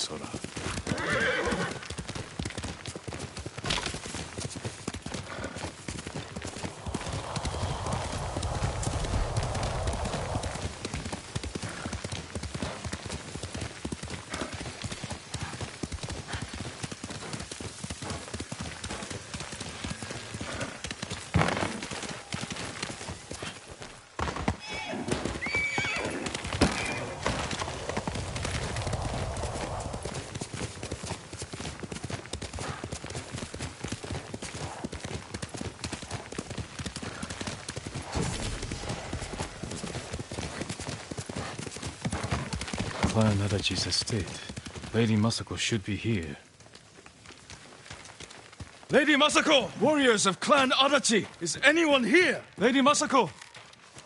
Sora. Clan Adachi's estate. Lady Masako should be here. Lady Masako! Warriors of Clan Adachi! Is anyone here? Lady Masako!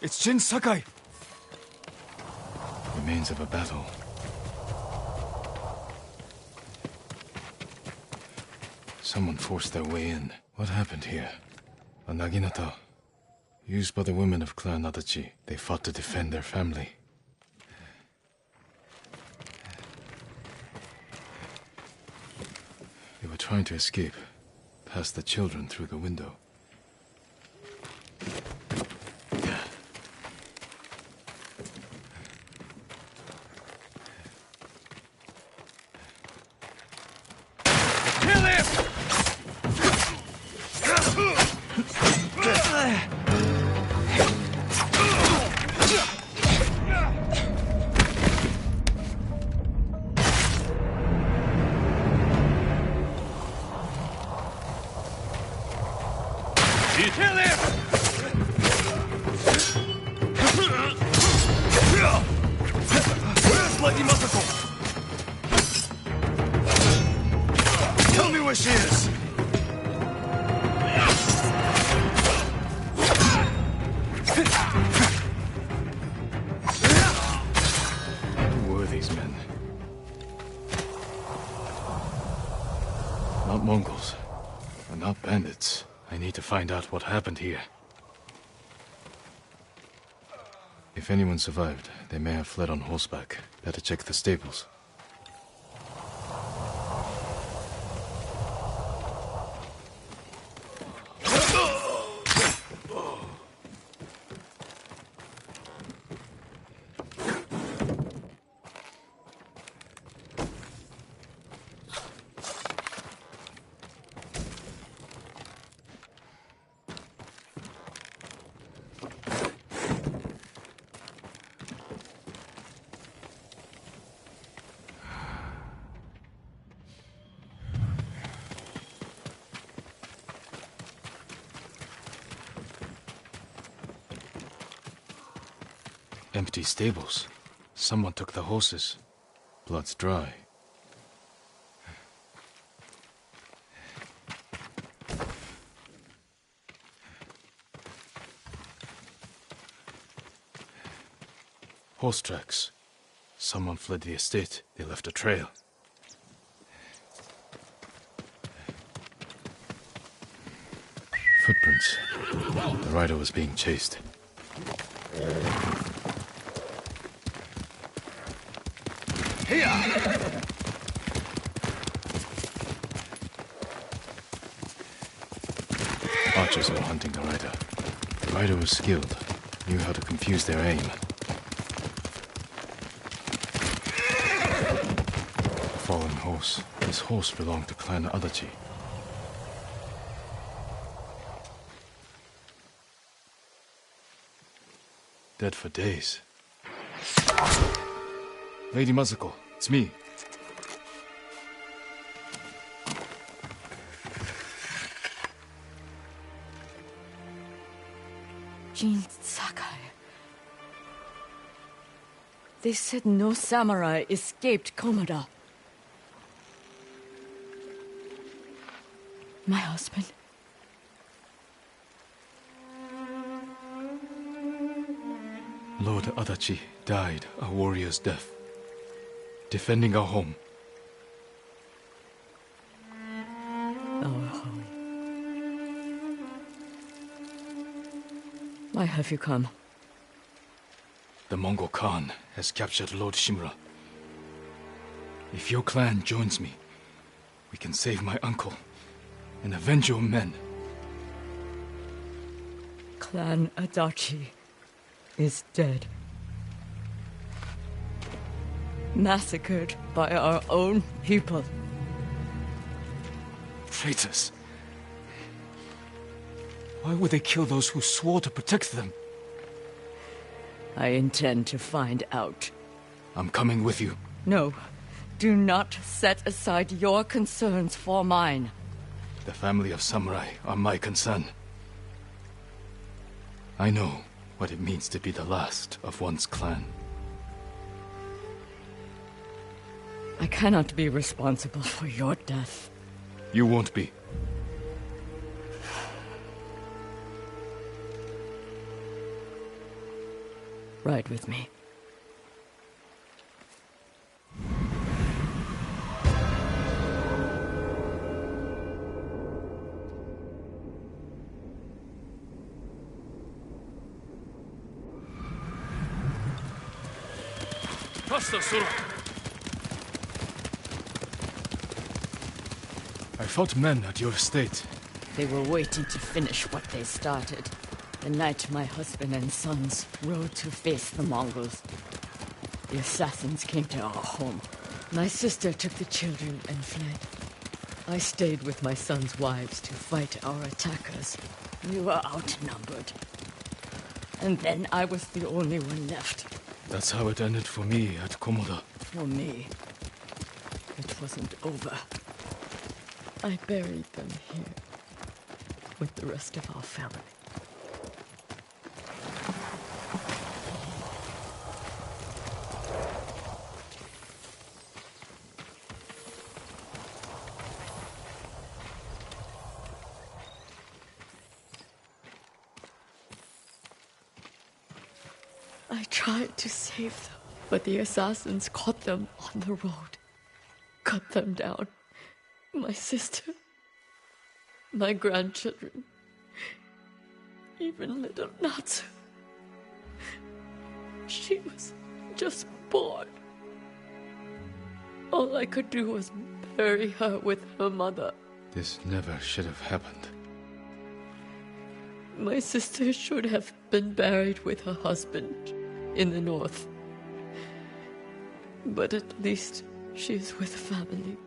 It's Jin Sakai. Remains of a battle. Someone forced their way in. What happened here? A naginata. Used by the women of Clan Adachi. They fought to defend their family. They were trying to escape, past the children through the window. Kill him! Kill him! Where's Lady Masako? Tell me where she is! Who were these men? Not Mongols, and not bandits. I need to find out what happened here. If anyone survived, they may have fled on horseback. Better check the stables. Empty stables. Someone took the horses. Blood's dry. Horse tracks. Someone fled the estate. They left a trail. Footprints. The rider was being chased. Archers were hunting the rider. The rider was skilled, knew how to confuse their aim. A fallen horse. This horse belonged to Clan Adachi. Dead for days. Lady Masako, it's me. Jin Sakai. They said no samurai escaped Komoda. My husband. Lord Adachi died a warrior's death, defending our home. Our home. Why have you come? The Mongol Khan has captured Lord Shimura. If your clan joins me, we can save my uncle and avenge your men. Clan Adachi is dead. Massacred by our own people. Traitors. Why would they kill those who swore to protect them? I intend to find out. I'm coming with you. No, do not set aside your concerns for mine. The family of samurai are my concern. I know what it means to be the last of one's clan. I cannot be responsible for your death. You won't be. Ride with me. I fought men at your estate. They were waiting to finish what they started. The night my husband and sons rode to face the Mongols. The assassins came to our home. My sister took the children and fled. I stayed with my sons' wives to fight our attackers. We were outnumbered. And then I was the only one left. That's how it ended for me at Komoda. For me, it wasn't over. I buried them here with the rest of our family. I tried to save them, but the assassins caught them on the road, cut them down. My sister, my grandchildren, even little Natsu. She was just born. All I could do was bury her with her mother. This never should have happened. My sister should have been buried with her husband in the north. But at least she is with family.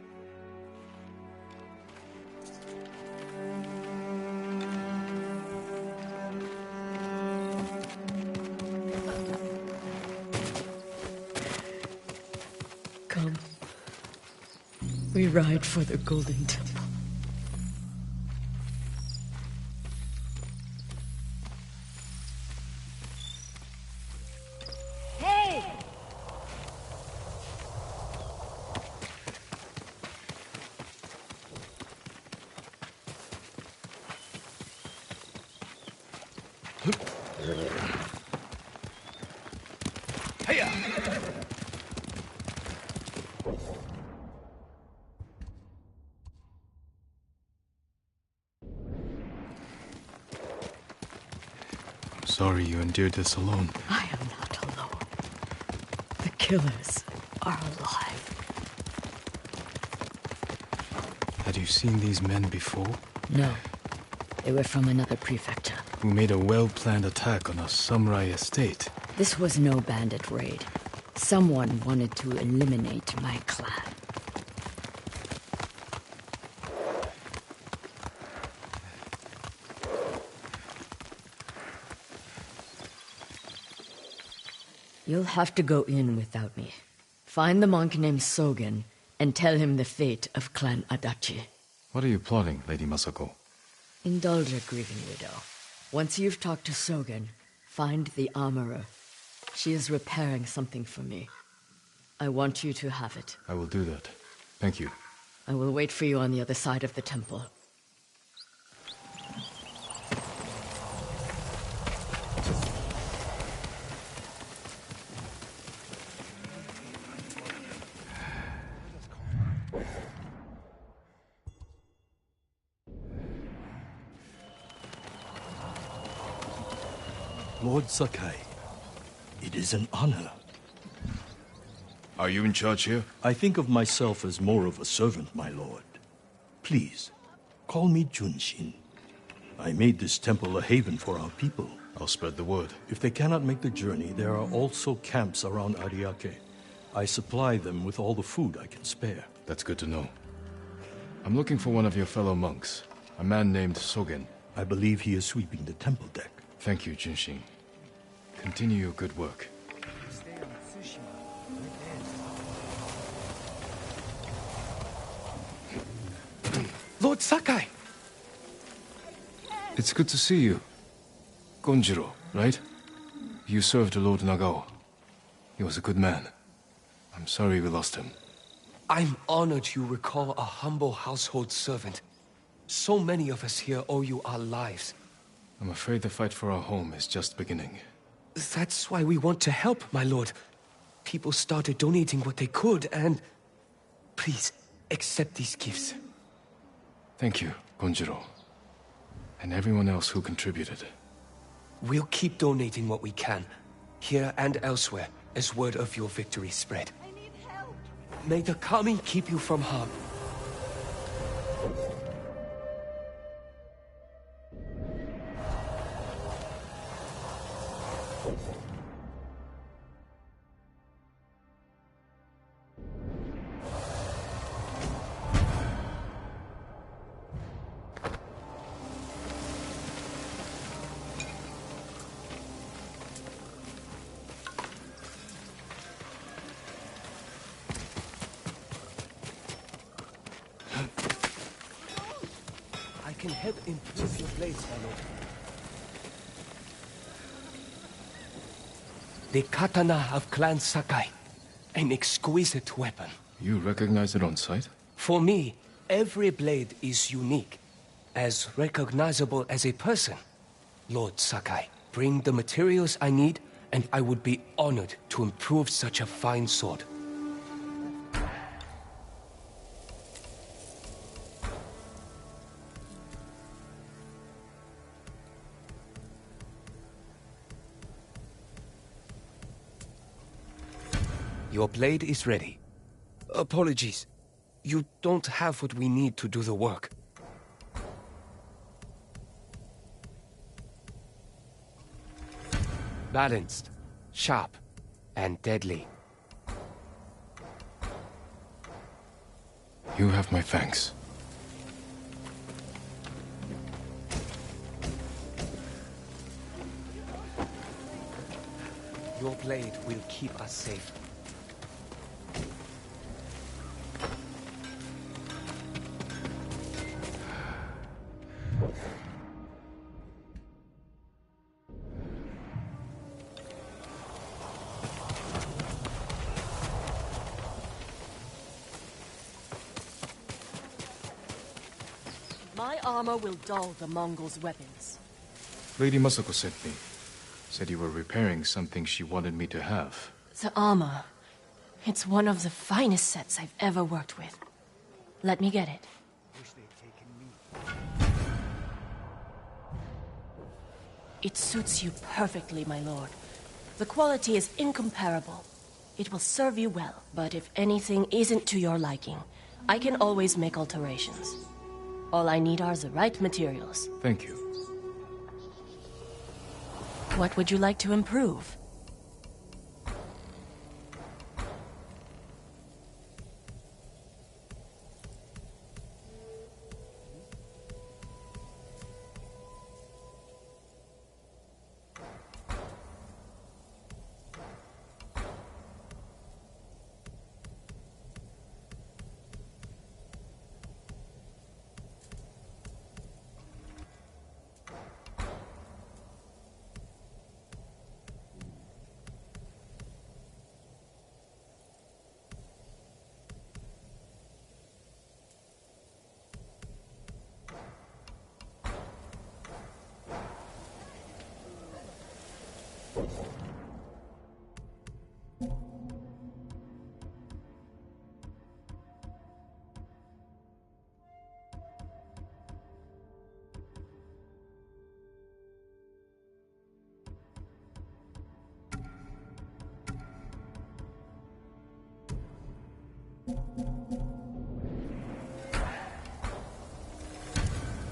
Come. We ride for the Golden Temple. Sorry you endured this alone. I am not alone. The killers are alive. Had you seen these men before? No. They were from another prefecture. Who made a well-planned attack on a samurai estate? This was no bandit raid. Someone wanted to eliminate my clan. You'll have to go in without me. Find the monk named Sogen and tell him the fate of Clan Adachi. What are you plotting, Lady Masako? Indulge a grieving widow. Once you've talked to Sogen, find the armorer. She is repairing something for me. I want you to have it. I will do that. Thank you. I will wait for you on the other side of the temple. Lord Sakai, it is an honor. Are you in charge here? I think of myself as more of a servant, my lord. Please, call me Junshin. I made this temple a haven for our people. I'll spread the word. If they cannot make the journey, there are also camps around Ariake. I supply them with all the food I can spare. That's good to know. I'm looking for one of your fellow monks, a man named Sogen. I believe he is sweeping the temple deck. Thank you, Junshin. Continue your good work. Stay on Tsushima. Lord Sakai! It's good to see you. Gonjiro, right? You served Lord Nagao. He was a good man. I'm sorry we lost him. I'm honored you recall a humble household servant. So many of us here owe you our lives. I'm afraid the fight for our home is just beginning. That's why we want to help, my lord. People started donating what they could, and... Please, accept these gifts. Thank you, Gonjiro. And everyone else who contributed. We'll keep donating what we can, here and elsewhere, as word of your victory spread. I need help. May the Kami keep you from harm. I can help improve your blades, my lord. The katana of Clan Sakai. An exquisite weapon. You recognize it on sight? For me, every blade is unique. As recognizable as a person. Lord Sakai, bring the materials I need, and I would be honored to improve such a fine sword. Your blade is ready. Apologies. You don't have what we need to do the work. Balanced, sharp, and deadly. You have my thanks. Your blade will keep us safe. My armor will dull the Mongols' weapons. Lady Masako sent me. Said you were repairing something she wanted me to have. The armor. It's one of the finest sets I've ever worked with. Let me get it. It suits you perfectly, my lord. The quality is incomparable. It will serve you well, but if anything isn't to your liking, I can always make alterations. All I need are the right materials. Thank you. What would you like to improve?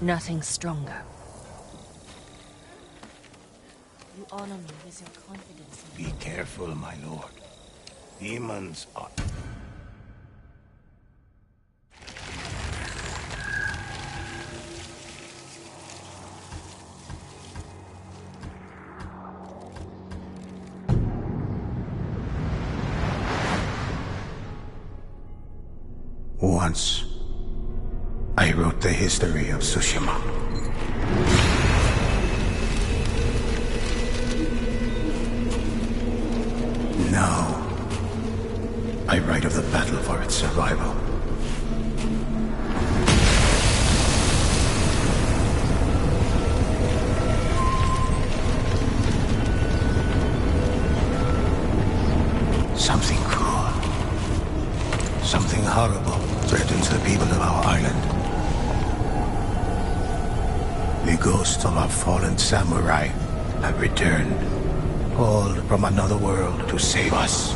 Nothing stronger. You honor me with your confidence. Be careful, my lord. Demons are... Once, I wrote the history of Tsushima. Now, I write of the battle for its survival. Something cruel, something horrible threatens the people of our island. The ghosts of our fallen samurai have returned, called from another world to save us.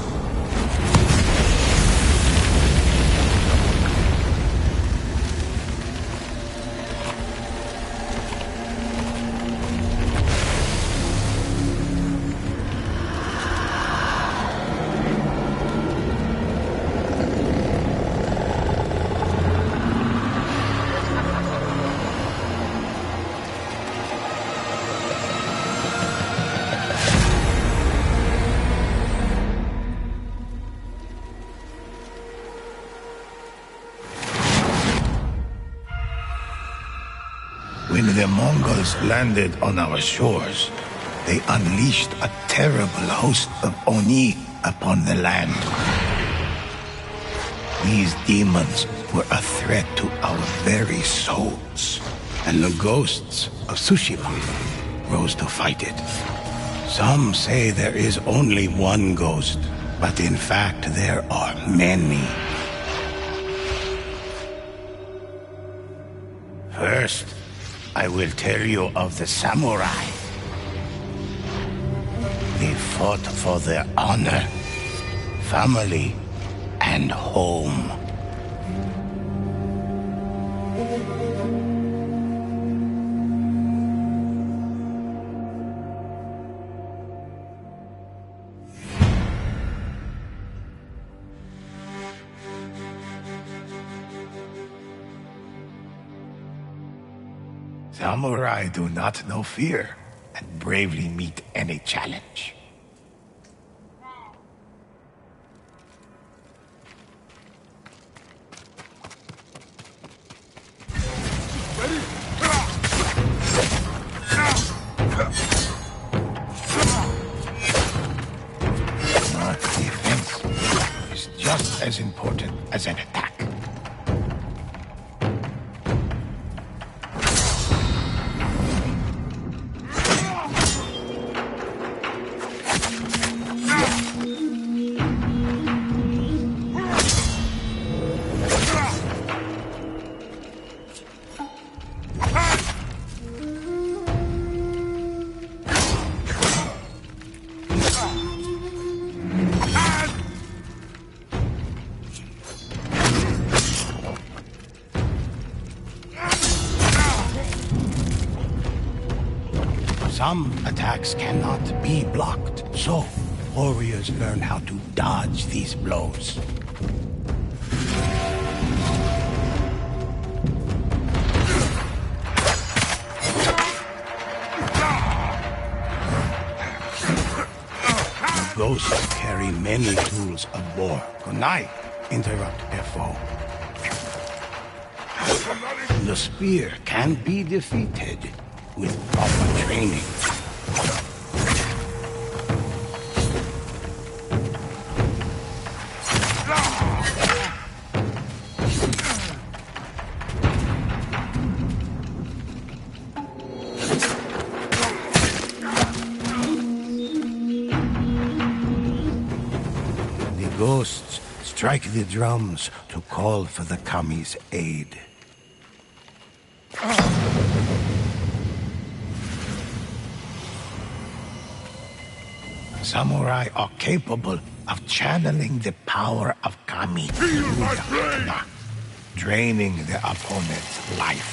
When the Mongols landed on our shores, they unleashed a terrible host of Oni upon the land. These demons were a threat to our very souls, and the ghosts of Tsushima rose to fight it. Some say there is only one ghost, but in fact there are many. First, I will tell you of the samurai. They fought for their honor, family, and home. Samurai do not know fear and bravely meet any challenge. But defense is just as important as an attack. Some attacks cannot be blocked, so warriors learn how to dodge these blows. Ghosts carry many tools of war. Kunai interrupt their foe. The spear can be defeated with proper training. The ghosts strike the drums to call for the kami's aid. Samurai are capable of channeling the power of kami through the atma, draining the opponent's life.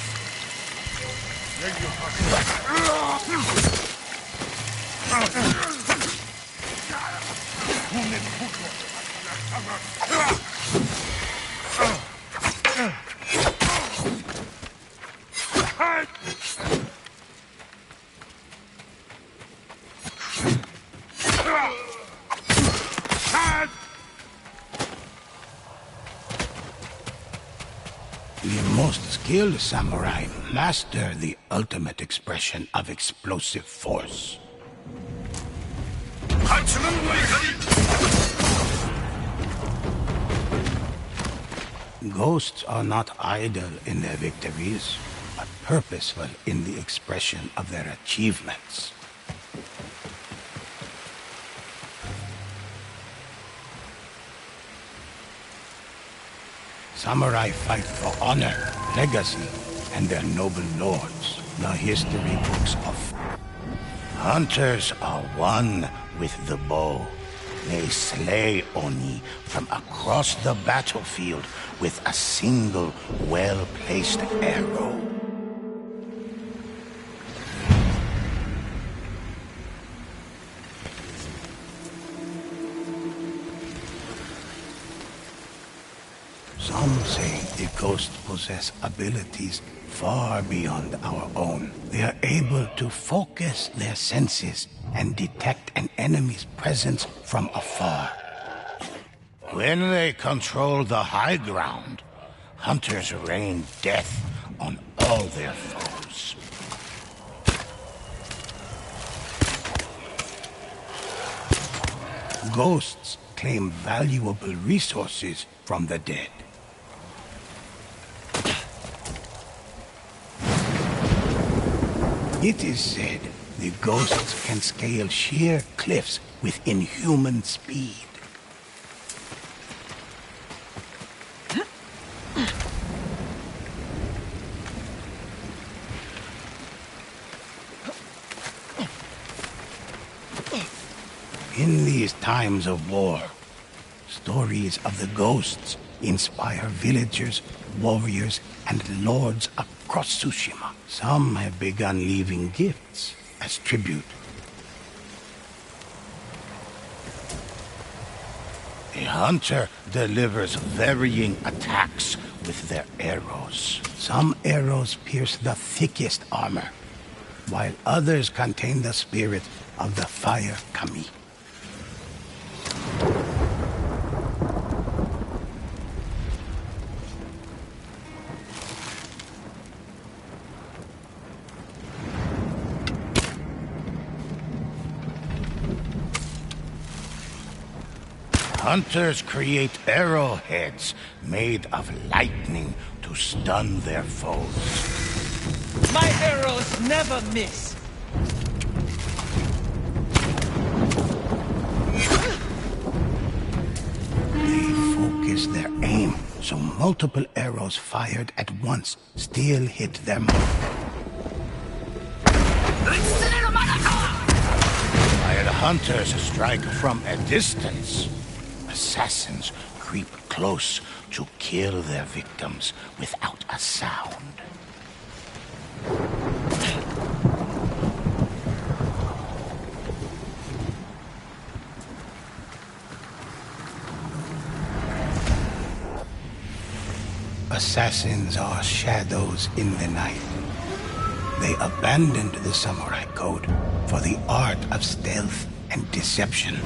The most skilled samurai master the ultimate expression of explosive force. Ghosts are not idle in their victories, but purposeful in the expression of their achievements. Samurai fight for honor, legacy, and their noble lords. The history books of hunters are one with the bow. They slay Oni from across the battlefield with a single well-placed arrow. Some say the ghosts possess abilities far beyond our own. They are able to focus their senses and detect an enemy's presence from afar. When they control the high ground, hunters rain death on all their foes. Ghosts claim valuable resources from the dead. It is said the ghosts can scale sheer cliffs with inhuman speed. In these times of war, stories of the ghosts inspire villagers, warriors, and lords across Tsushima. Some have begun leaving gifts as tribute. A hunter delivers varying attacks with their arrows. Some arrows pierce the thickest armor, while others contain the spirit of the fire kami. Hunters create arrowheads made of lightning to stun their foes. My arrows never miss. They focus their aim, so multiple arrows fired at once still hit their mark. While hunters strike from a distance, assassins creep close to kill their victims without a sound. Assassins are shadows in the night. They abandoned the samurai code for the art of stealth and deception.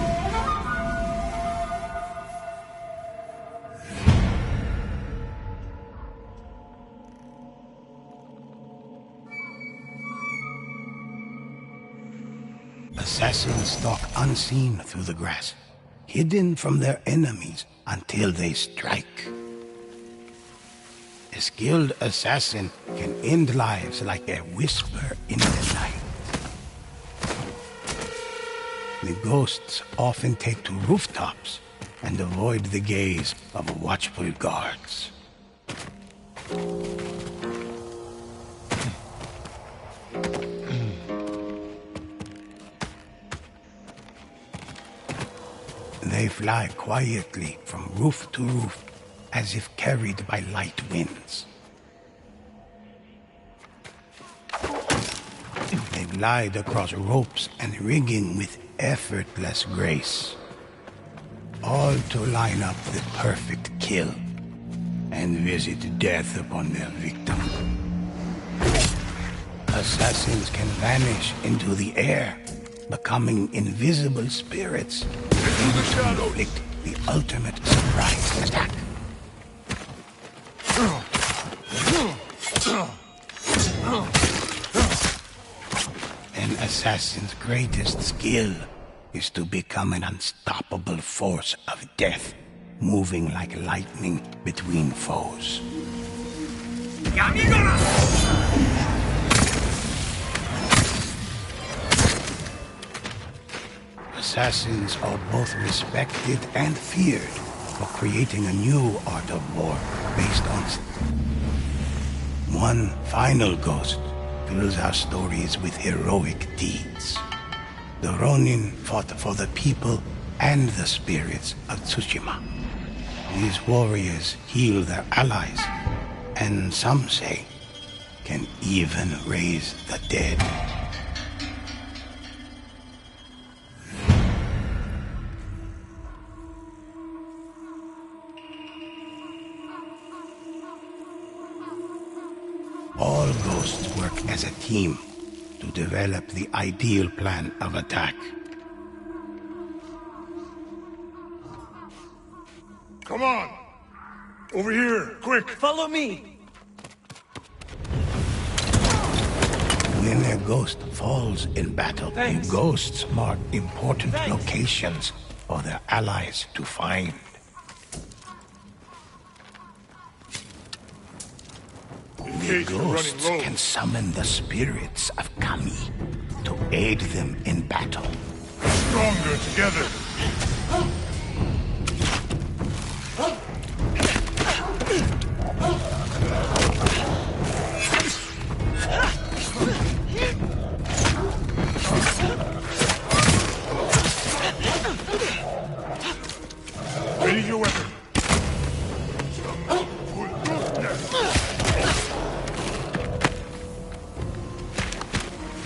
Assassins stalk unseen through the grass, hidden from their enemies until they strike. A skilled assassin can end lives like a whisper in the night. The ghosts often take to rooftops and avoid the gaze of watchful guards. They fly quietly from roof to roof, as if carried by light winds. glide across ropes and rigging with effortless grace. All to line up the perfect kill and visit death upon their victim. Assassins can vanish into the air, becoming invisible spirits, able to inflict the ultimate surprise attack. An assassin's greatest skill is to become an unstoppable force of death, moving like lightning between foes. Assassins are both respected and feared for creating a new art of war based on one final ghost fills our stories with heroic deeds. The Ronin fought for the people and the spirits of Tsushima. These warriors heal their allies, and some say can even raise the dead. All ghosts work as a team to develop the ideal plan of attack. Come on! Over here, quick! Follow me! When a ghost falls in battle, Thanks. the ghosts mark important Thanks. locations for their allies to find. In The case you're running ghosts low. can summon the spirits of Kami to aid them in battle. Stronger together. Ready your weapon.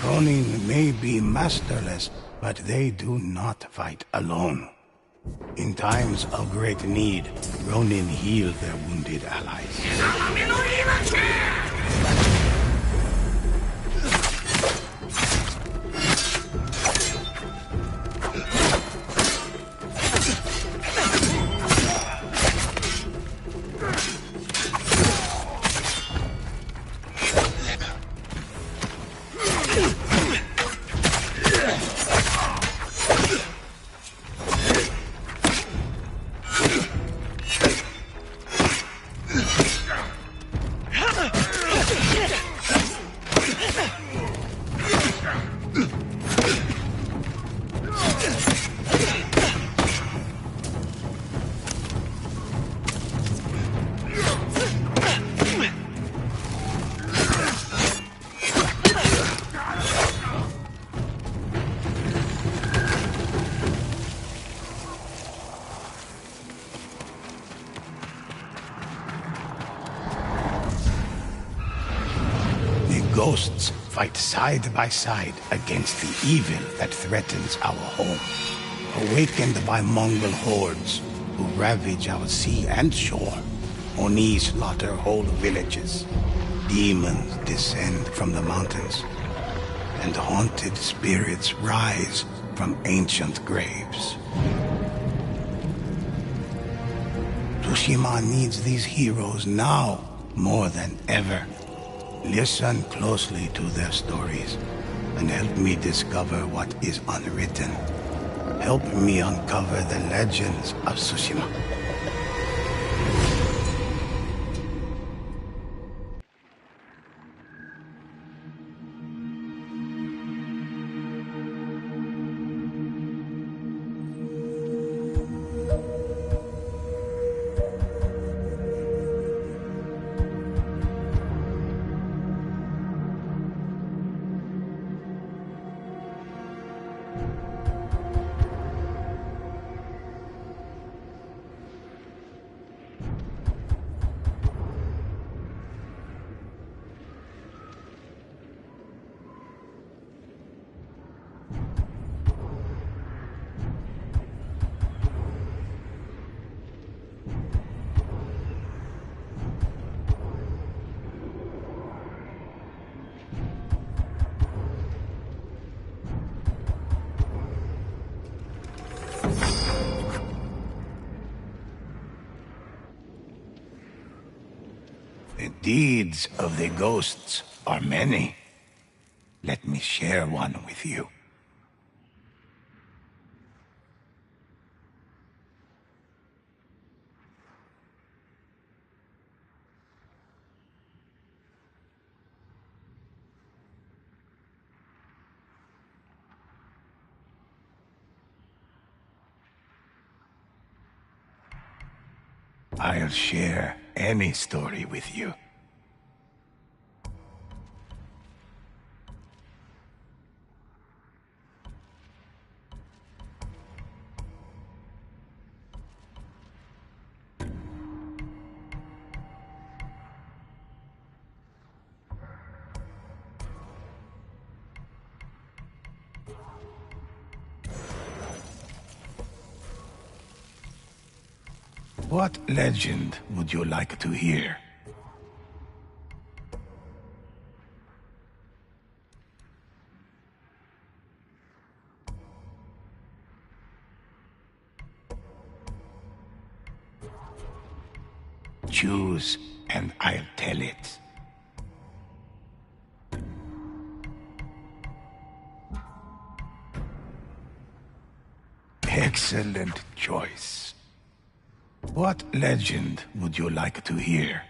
Ronin may be masterless, but they do not fight alone. In times of great need, Ronin heal their wounded allies. Ghosts fight side by side against the evil that threatens our home. Awakened by Mongol hordes who ravage our sea and shore, Oni slaughter whole villages. Demons descend from the mountains, and haunted spirits rise from ancient graves. Tsushima needs these heroes now more than ever. Listen closely to their stories and help me discover what is unwritten. Help me uncover the legends of Tsushima. The deeds of the ghosts are many. Let me share one with you. I'll share any story with you. What legend would you like to hear? Choose, and I'll tell it. Excellent choice. What legend would you like to hear?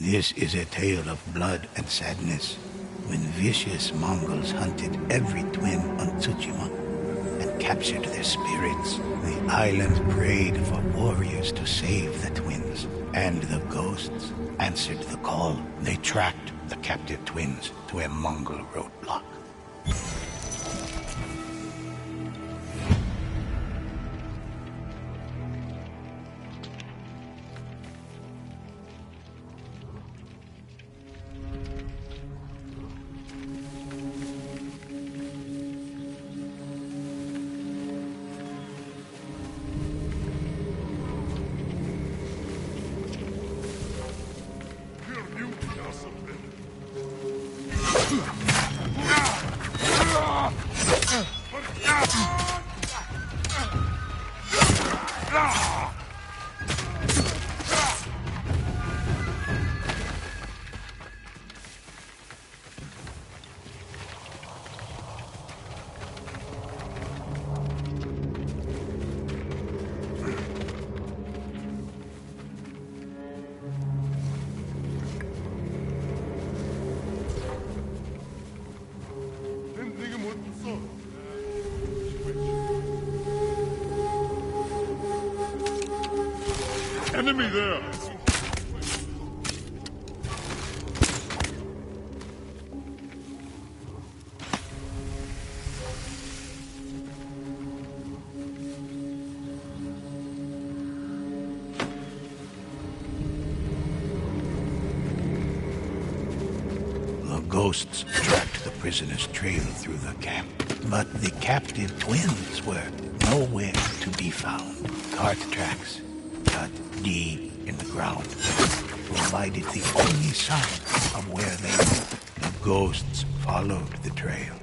This is a tale of blood and sadness, when vicious Mongols hunted every twin on Tsushima and captured their spirits. The island prayed for warriors to save the twins, and the ghosts answered the call. They tracked the captive twins to a Mongol roadblock. Enemy there! The ghosts tracked the prisoner's trail through the camp, but the captive twins were nowhere to be found. Cart tracks, cut deep in the ground, provided the only sign of where they were. The ghosts followed the trail.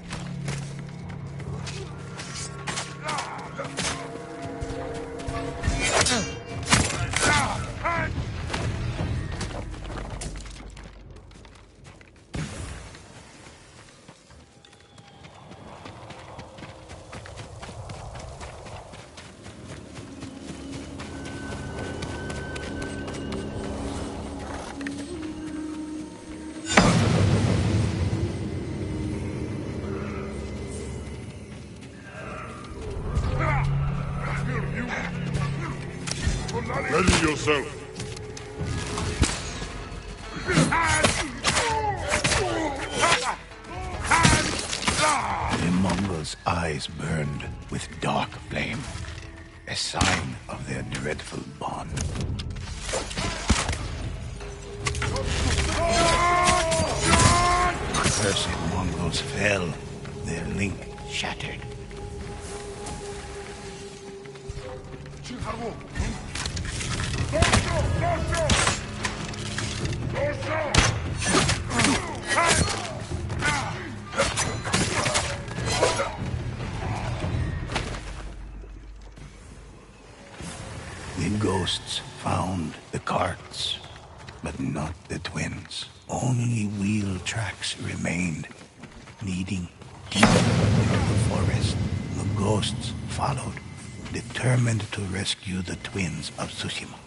yourself. The Mongols' eyes burned with dark flame, a sign of their dreadful bond. The cursed Mongols fell, their link shattered. The ghosts found the carts, but not the twins. Only wheel tracks remained, leading deep into the forest. The ghosts followed, determined to rescue the twins of Tsushima.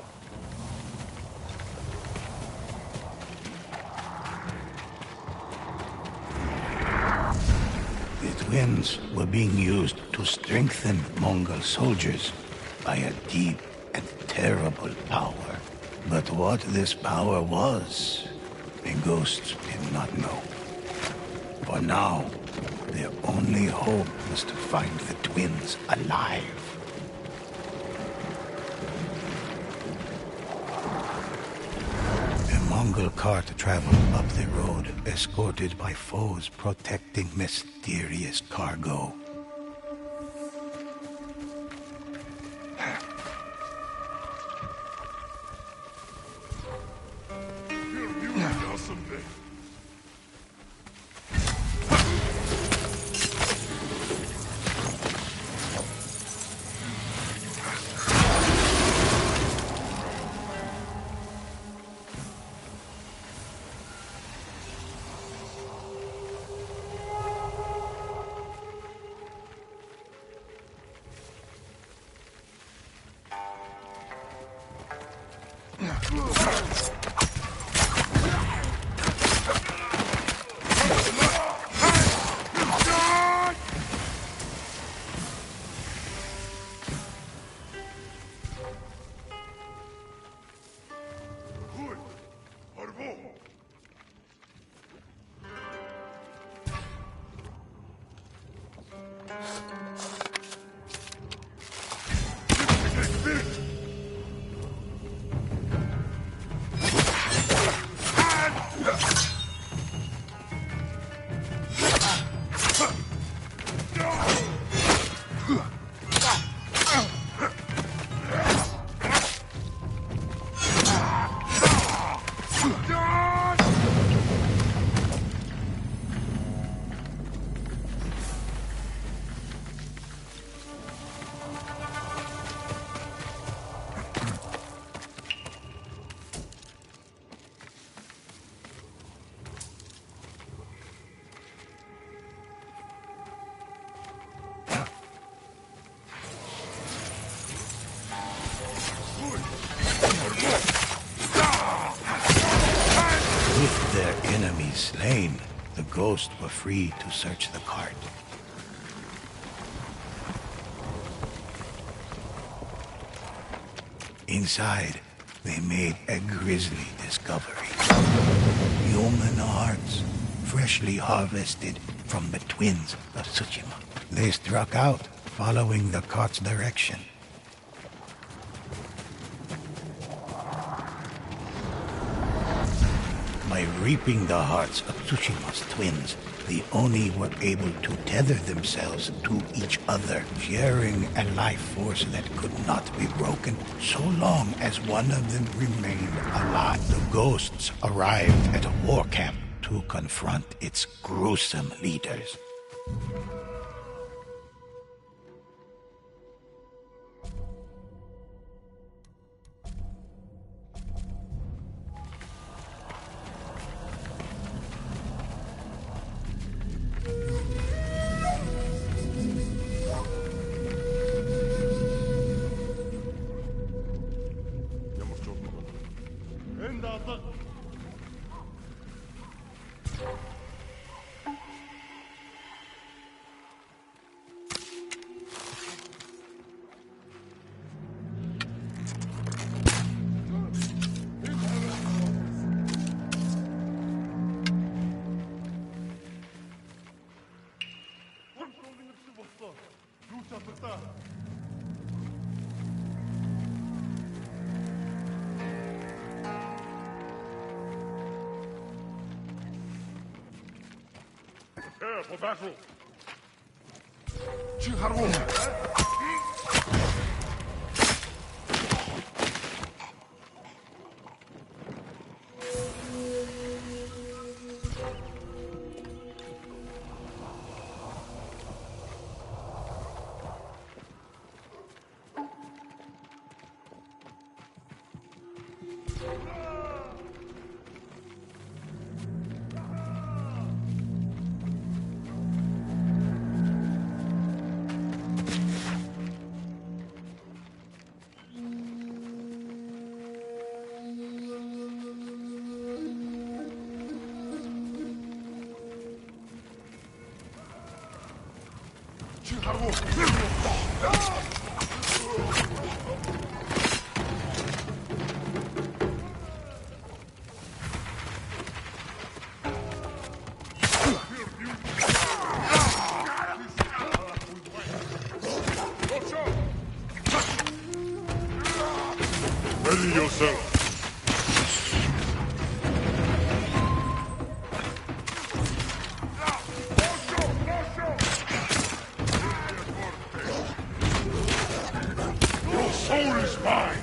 The twins were being used to strengthen Mongol soldiers by a deep and terrible power. But what this power was, the ghosts did not know. For now, their only hope was to find the twins alive. A Mongol cart traveled up the road, escorted by foes protecting mysterious cargo. With their enemies slain, the ghosts were free to search the cart. Inside, they made a grisly discovery. Human hearts, freshly harvested from the twins of Tsushima. They struck out, following the cart's direction. By reaping the hearts of Tsushima's twins, the Oni were able to tether themselves to each other, sharing a life force that could not be broken so long as one of them remained alive. The ghosts arrived at a war camp to confront its gruesome leaders. Prepare for battle. Ready yourself. Your soul is mine.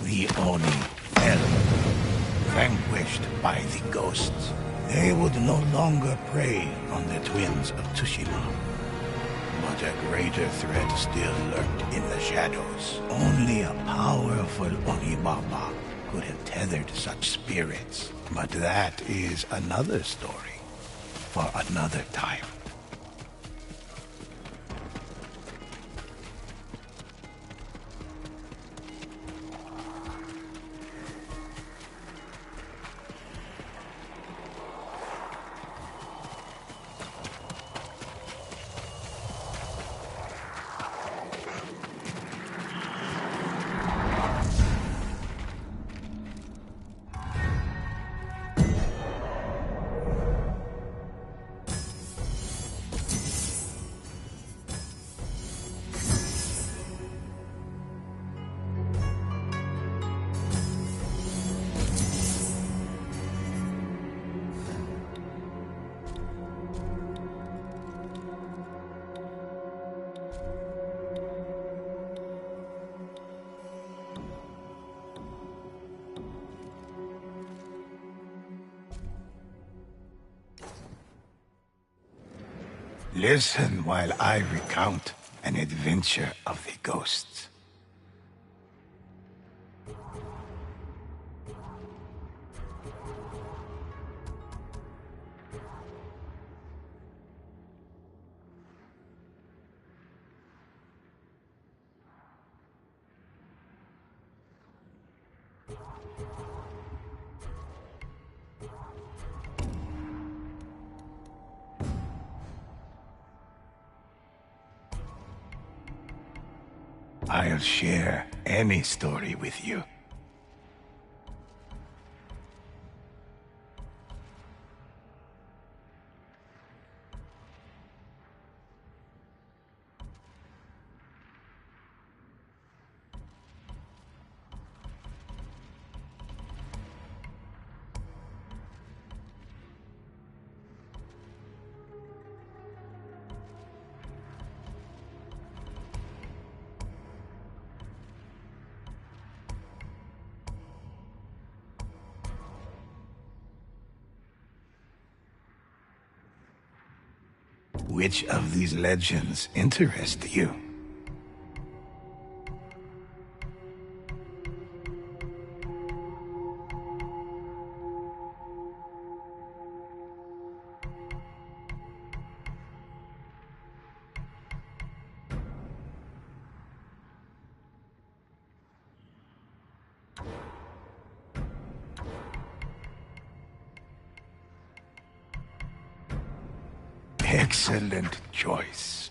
The Oni fell, vanquished by the ghosts. They would no longer prey on the twins of Tsushima. But a greater threat still lurked in the shadows. Only a powerful Onibaba could have tethered such spirits. But that is another story. for another time. Listen while I recount an adventure of the ghosts. I'll share any story with you. Which of these legends interest you? Excellent choice.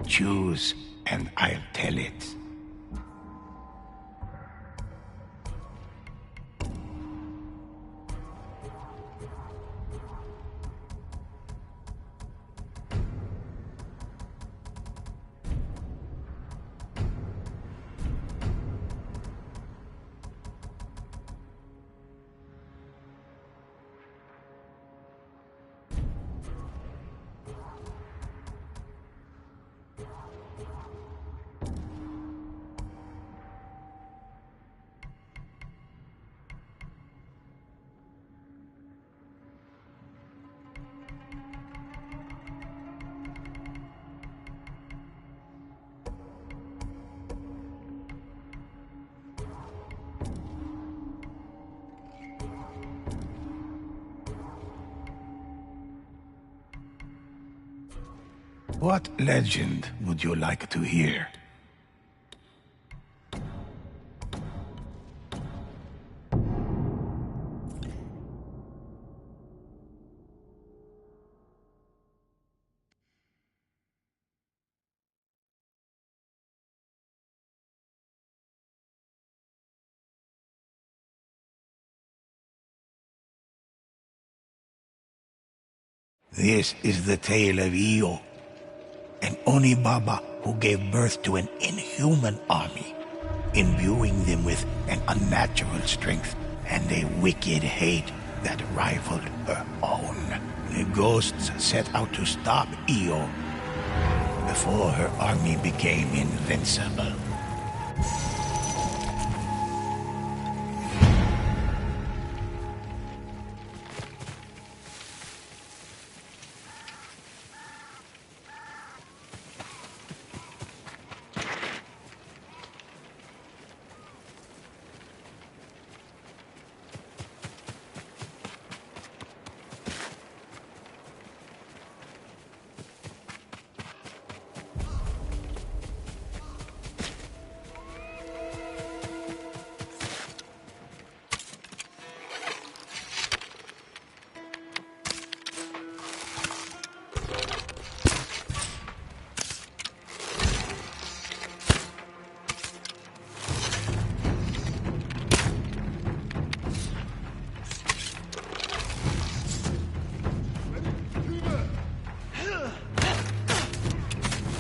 Choose, and I'll tell it. What legend would you like to hear? This is the tale of Io, an Onibaba who gave birth to an inhuman army, imbuing them with an unnatural strength and a wicked hate that rivaled her own. The ghosts set out to stop Io before her army became invincible.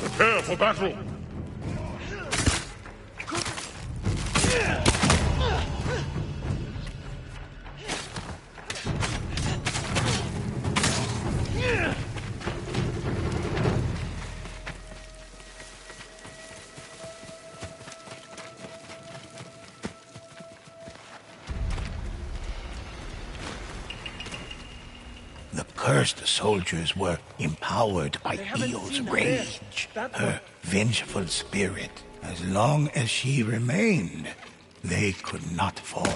Prepare for battle! The cursed soldiers were empowered by Io's rage, her vengeful spirit. As long as she remained, they could not fall.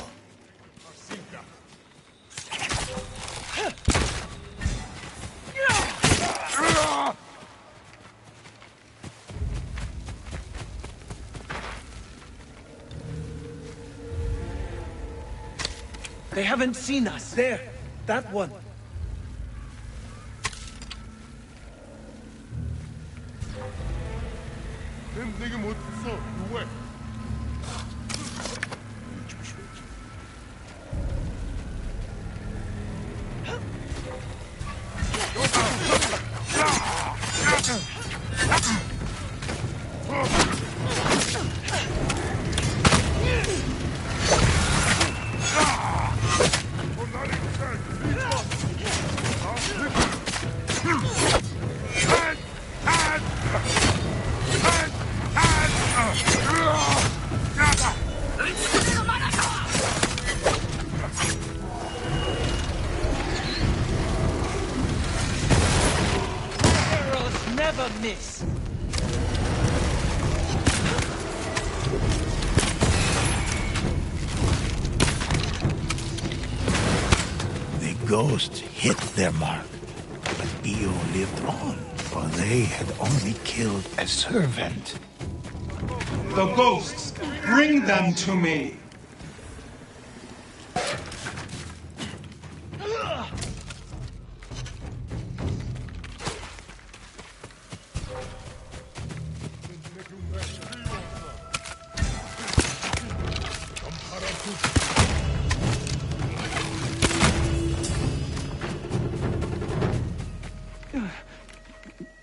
They haven't seen us. There. That one. 내게 못 있어. 왜? Never miss. The ghosts hit their mark, but Io lived on, for they had only killed a servant. The ghosts, bring them to me!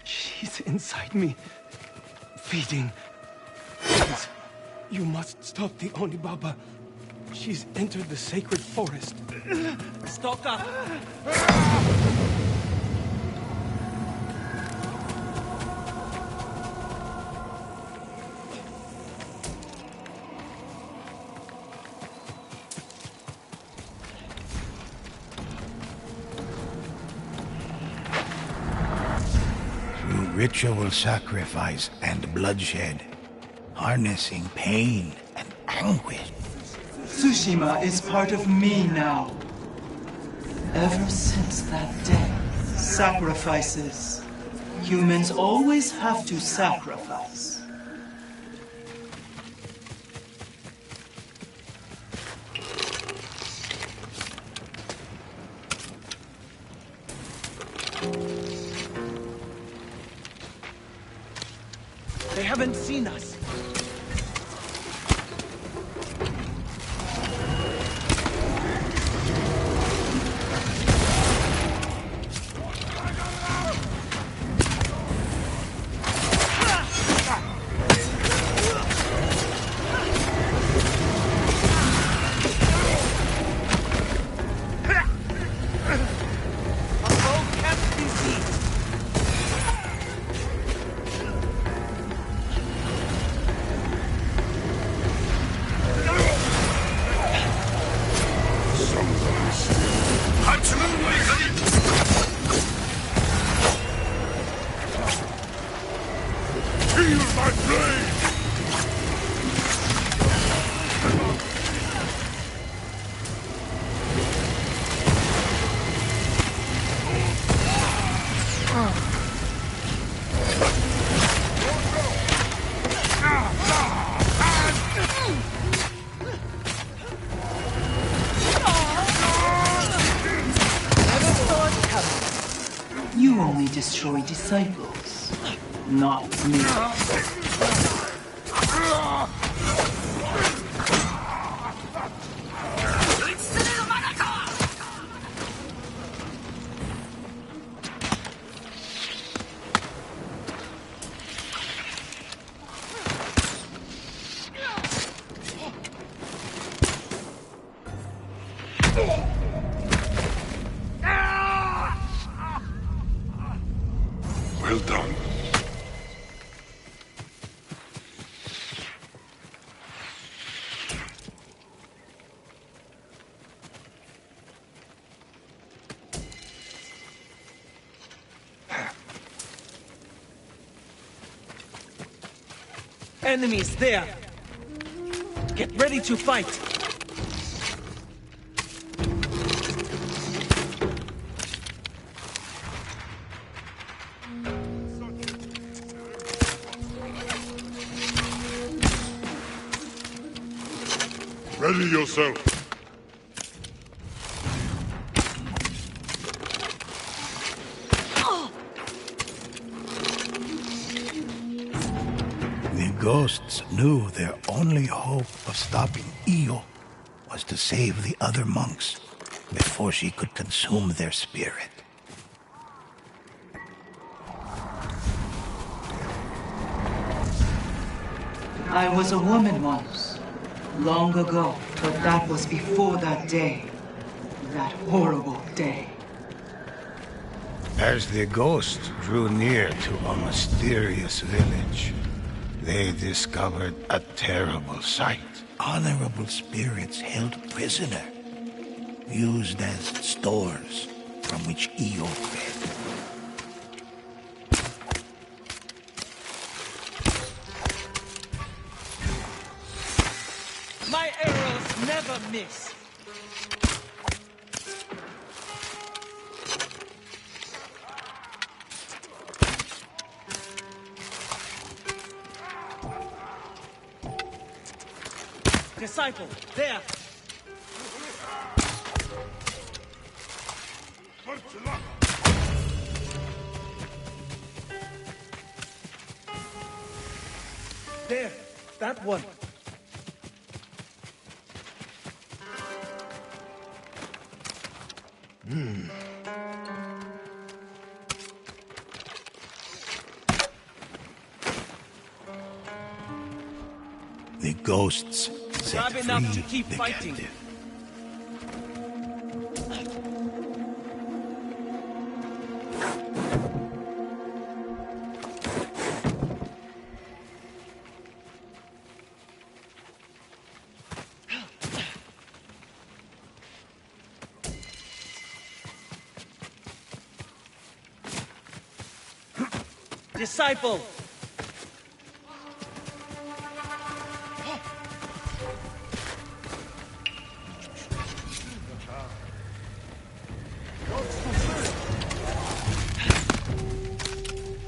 She's inside me, feeding. Please, you must stop the Onibaba. She's entered the sacred forest. Stock up. Ritual sacrifice and bloodshed, harnessing pain and anguish. Tsushima is part of me now. Ever since that day, sacrifices. Humans always have to sacrifice. They haven't seen us. A bow can't only destroy disciples, not me. Well done. Enemies there! Get ready to fight! Ready yourself. The ghosts knew their only hope of stopping Io was to save the other monks before she could consume their spirit. I was a woman once, long ago, but that was before that day. That horrible day. As the ghosts drew near to a mysterious village, they discovered a terrible sight. Honorable spirits held prisoner, used as stores from which Io fed. My arrows never miss! Disciple, there! There, that one. The ghosts set Grab enough free to keep the fighting. captive. Disciple!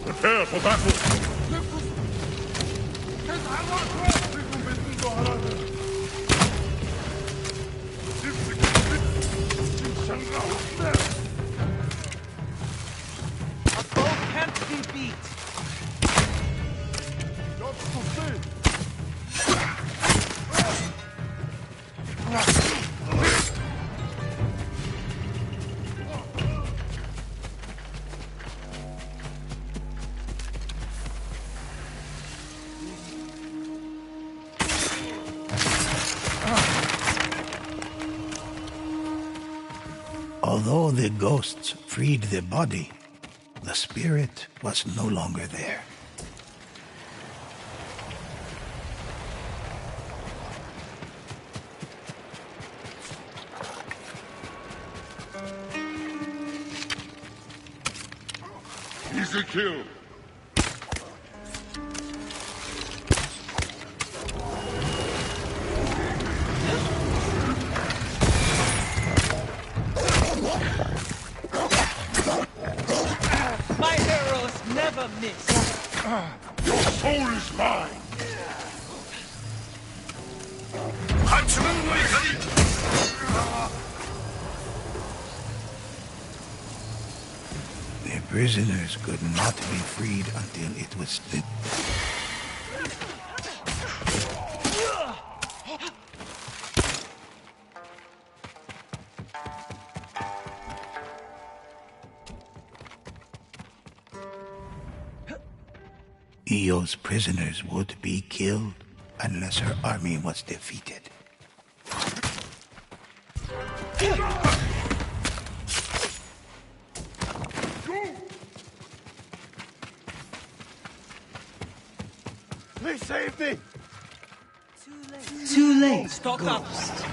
Prepare for battle. A foe can't be beat! Although the ghosts freed the body, the spirit was no longer there. Easy kill. My arrows never miss! Your soul is mine. The prisoners could not be freed until it was split. Io's prisoners would be killed unless her army was defeated. Please save me! Too late, Stock up. Ghost.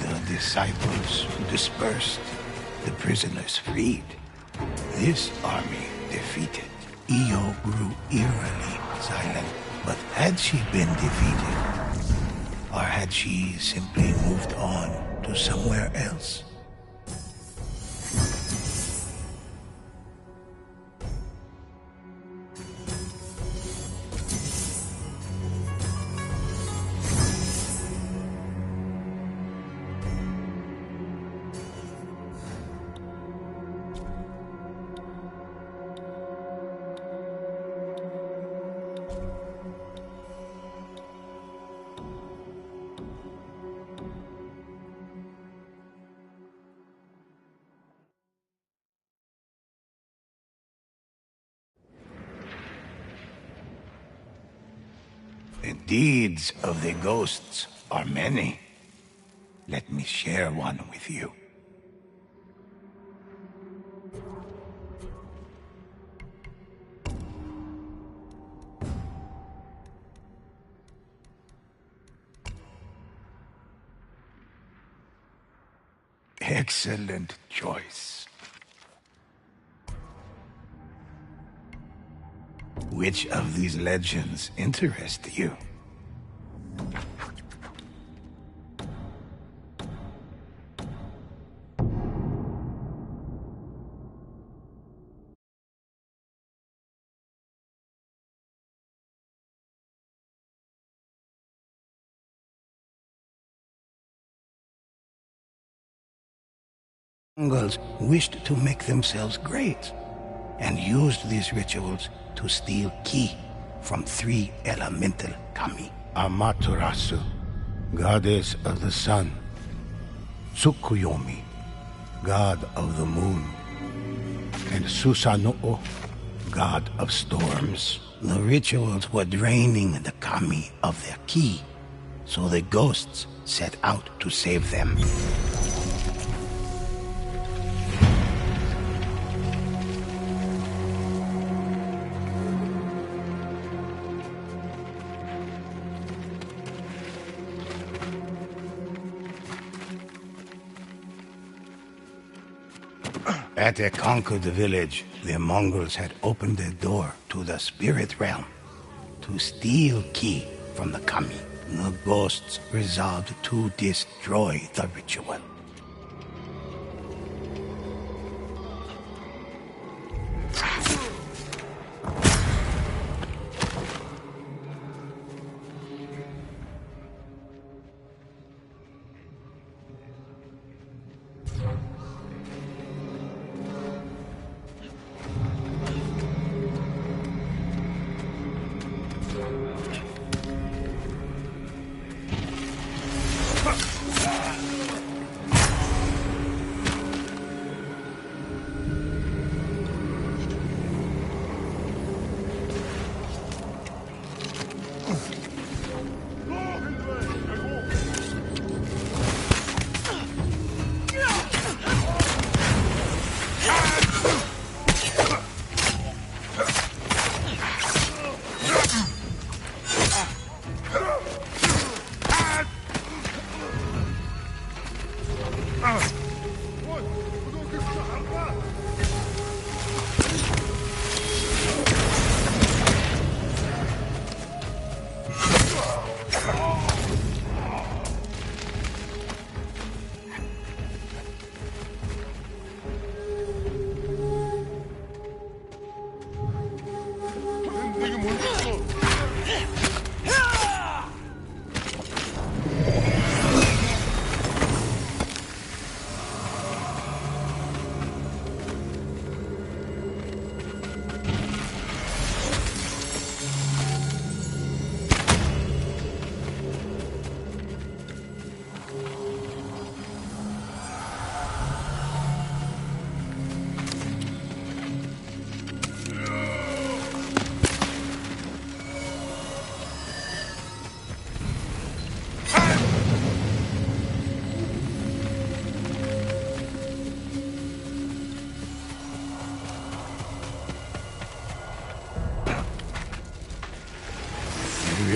The disciples dispersed, the prisoners freed. This army defeated. Io grew eerily silent. But had she been defeated? Or had she simply moved on to somewhere else? The deeds of the ghosts are many. Let me share one with you. Excellent choice. Which of these legends interest you? Mongols wished to make themselves great and used these rituals to steal ki from 3 elemental kami. Amaterasu, goddess of the sun. Tsukuyomi, god of the moon. And Susanoo, god of storms. The rituals were draining the kami of their ki, so the ghosts set out to save them. At a conquered village, the Mongols had opened the door to the spirit realm to steal ki from the kami. The ghosts resolved to destroy the ritual.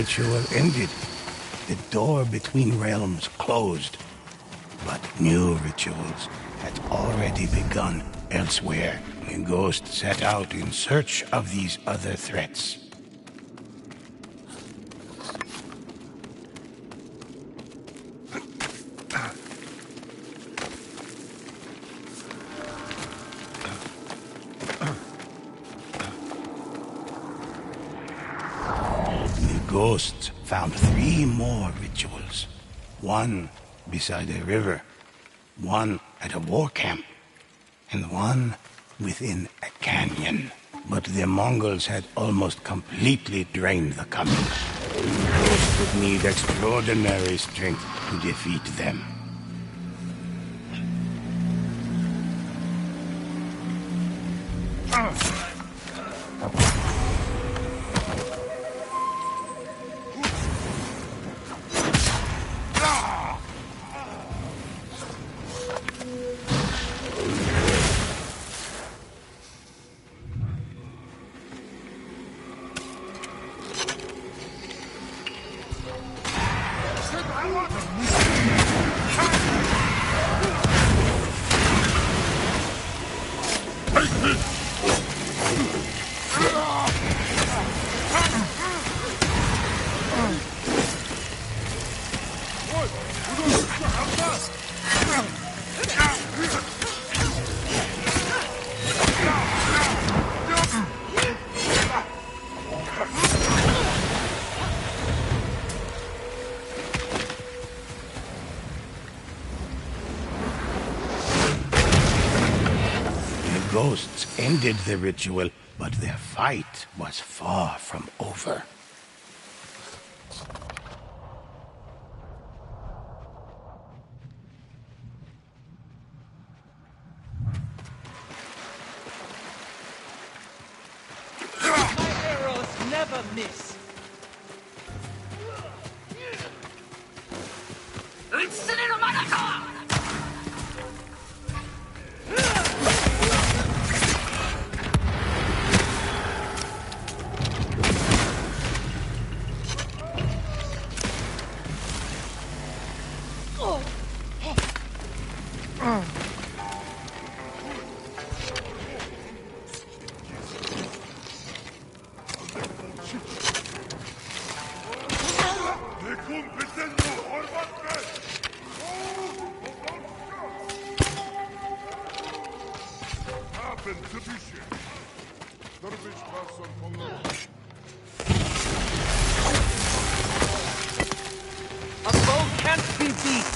ritual ended. The door between realms closed. But new rituals had already begun elsewhere. The ghost set out in search of these other threats. Ghosts found 3 more rituals. One beside a river, one at a war camp, and one within a canyon. But the Mongols had almost completely drained the Kami. Ghosts would need extraordinary strength to defeat them. Ghosts ended the ritual, but their fight was far from over. My arrows never miss. A bow can't be beat.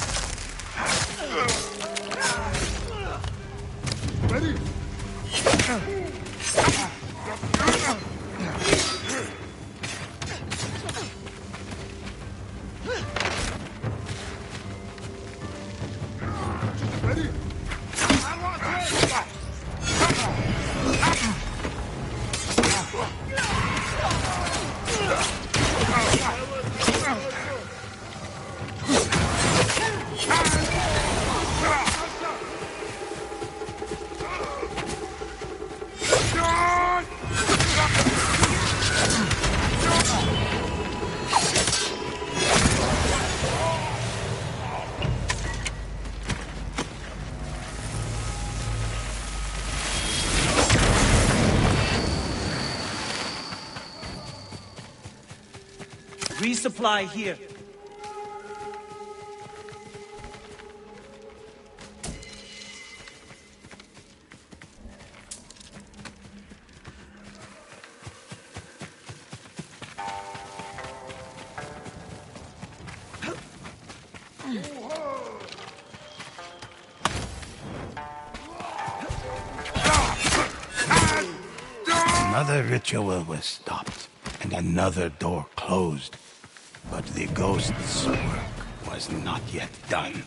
Ready? Ready? Resupply here. Another ritual was stopped, and another door closed. But the ghost's work was not yet done.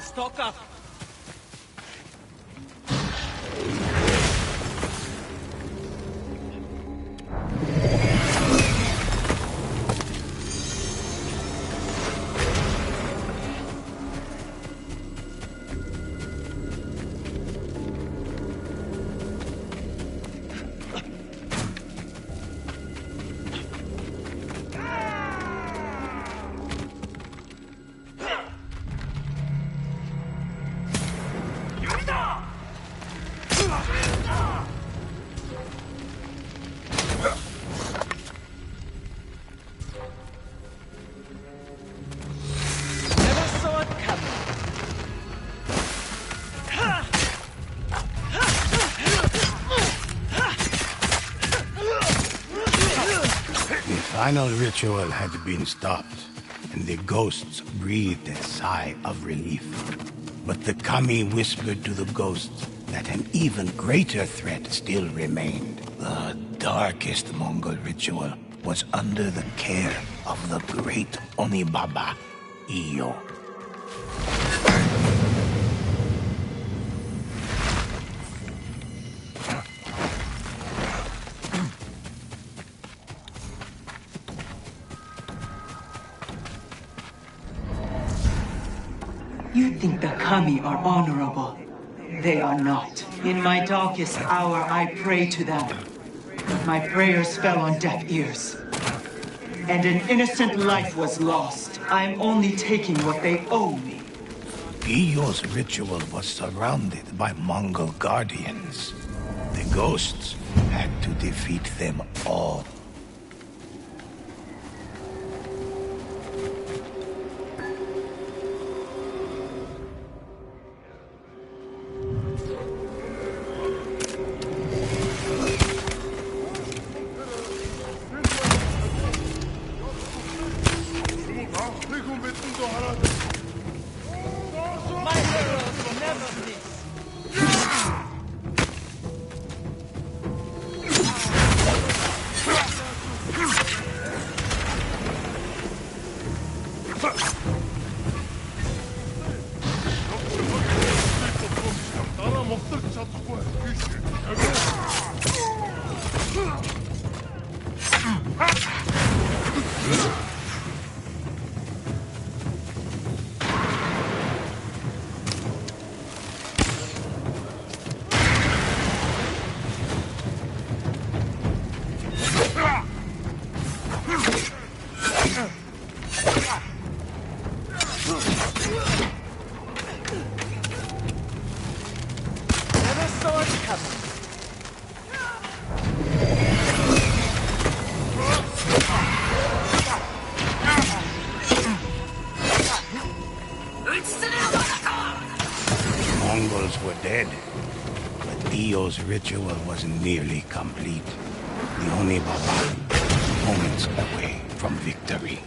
Stock up! The final ritual had been stopped, and the ghosts breathed a sigh of relief. But the kami whispered to the ghosts that an even greater threat still remained. The darkest Mongol ritual was under the care of the great Onibaba, Iyo. You think the kami are honorable. They are not. In my darkest hour, I pray to them. But my prayers fell on deaf ears. And an innocent life was lost. I'm only taking what they owe me. Iyo's ritual was surrounded by Mongol guardians. The ghosts had to defeat them all. My heroes will never miss! Mongols were dead, but Iyo's ritual was nearly complete. The Onibaba was moments away from victory.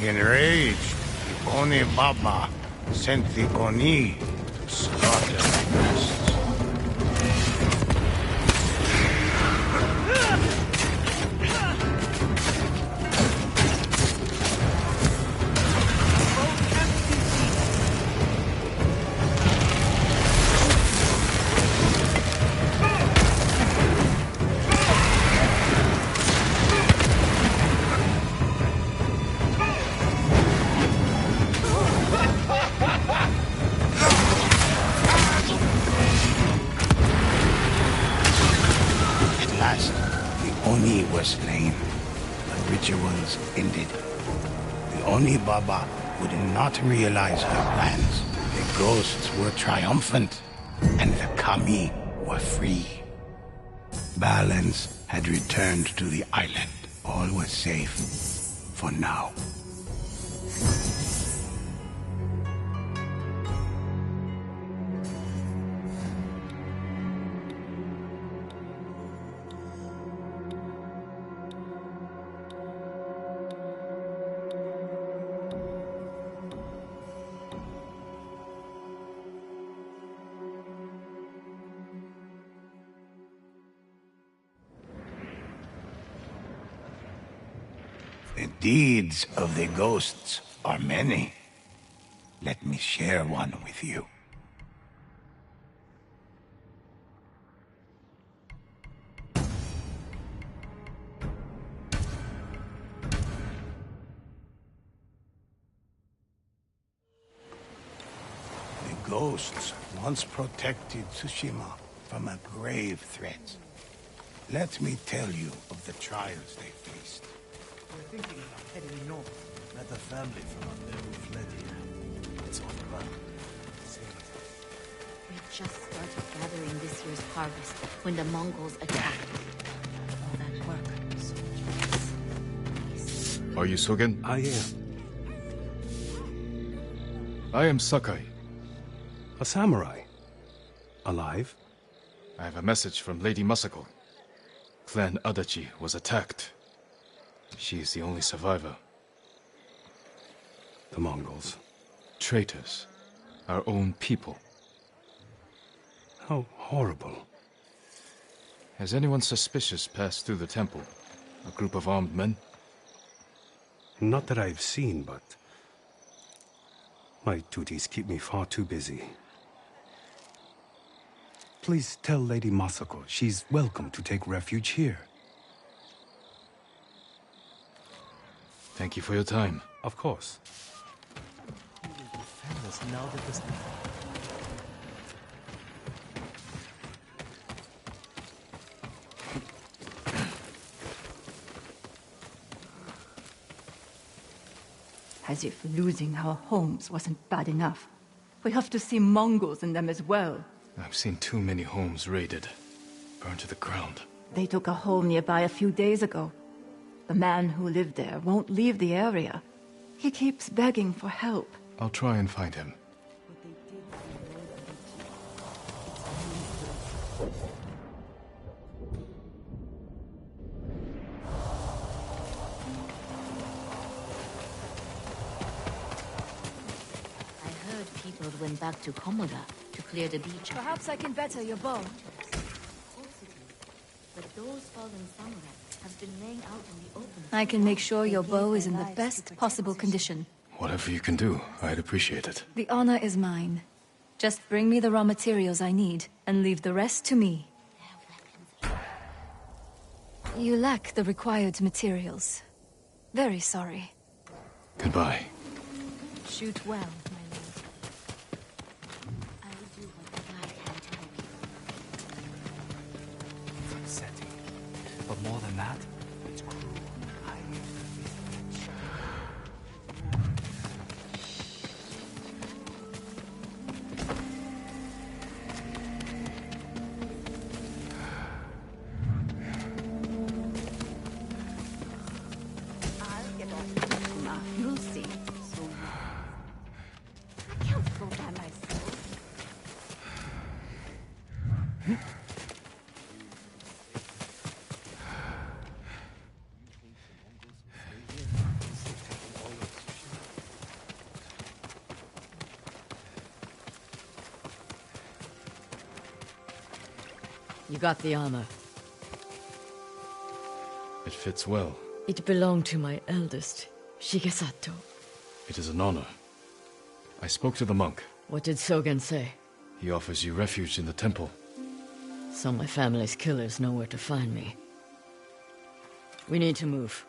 Enraged, Oni Baba sent the Oni to slaughter the ghosts. Slain. The rituals ended. The Oni Baba would not realize her plans. The ghosts were triumphant, and the Kami were free. Balance had returned to the island. All was safe for now. The deeds of the ghosts are many. Let me share one with you. The ghosts once protected Tsushima from a grave threat. Let me tell you of the trials they faced. We're thinking about heading north. Met a family from up there who fled here. It's on the run. We just started gathering this year's harvest when the Mongols attacked. All that work, soldiers. Are you Sogen? I am. I am Sakai. A samurai. Alive? I have a message from Lady Masako. Clan Adachi was attacked. She is the only survivor. The Mongols. Traitors. Our own people. How horrible. Has anyone suspicious passed through the temple? A group of armed men? Not that I've seen, but my duties keep me far too busy. Please tell Lady Masako she's welcome to take refuge here. Thank you for your time. Of course. Who will defend us now that this... As if losing our homes wasn't bad enough. We have to see Mongols in them as well. I've seen too many homes raided, burned to the ground. They took a home nearby a few days ago. The man who lived there won't leave the area. He keeps begging for help. I'll try and find him. I heard people went back to Komoda to clear the beach. Perhaps I can better your bow. But those fallen samurai have been laying out in the open. I can make sure your bow is in the best possible condition. Whatever you can do, I'd appreciate it. The honor is mine. Just bring me the raw materials I need, and leave the rest to me. You lack the required materials. Very sorry. Goodbye. Shoot well, my lord. I'll do what I can to help you. It's upsetting. But more than that, it's cruel. You'll see. I can't go by myself. You got the armor. It fits well. It belonged to my eldest, Shigesato. It is an honor. I spoke to the monk. What did Sogen say? He offers you refuge in the temple. So my family's killers know where to find me. We need to move.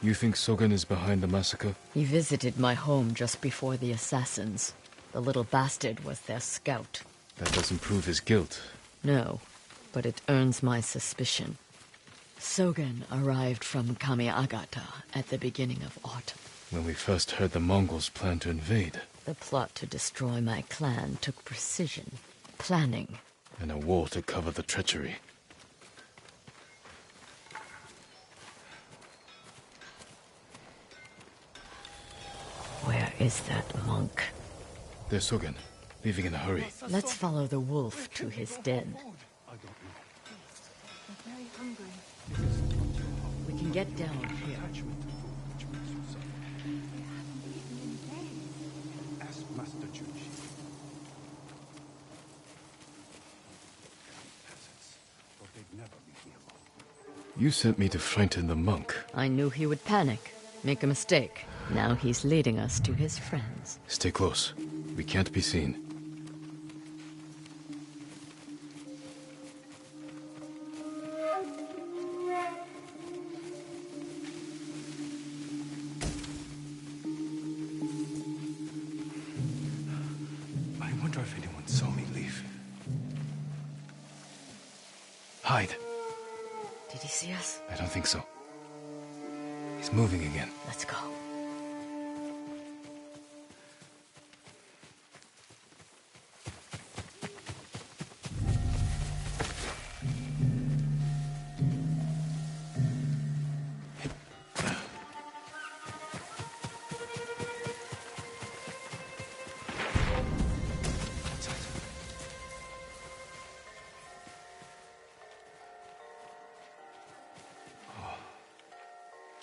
You think Sogen is behind the massacre? He visited my home just before the assassins. The little bastard was their scout. That doesn't prove his guilt. No, but it earns my suspicion. Sogen arrived from Kamiagata at the beginning of autumn. When we first heard the Mongols plan to invade. The plot to destroy my clan took precision, planning, And a war to cover the treachery. Where is that monk? There's Sogen, leaving in a hurry. Let's follow the wolf to his den. Very hungry. We can get down here. Ask Master Junshi. Peasants, but they'd never leave me alone. You sent me to frighten the monk. I knew he would panic, make a mistake. Now he's leading us to his friends. Stay close. We can't be seen. I wonder if anyone saw me leave. Hide. Did he see us? I don't think so. He's moving again. Let's go.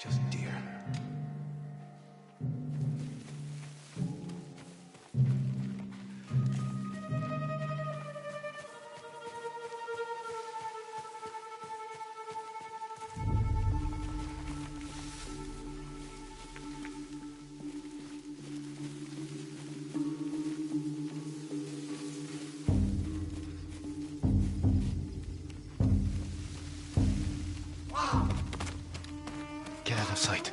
Just deer. Get out of sight.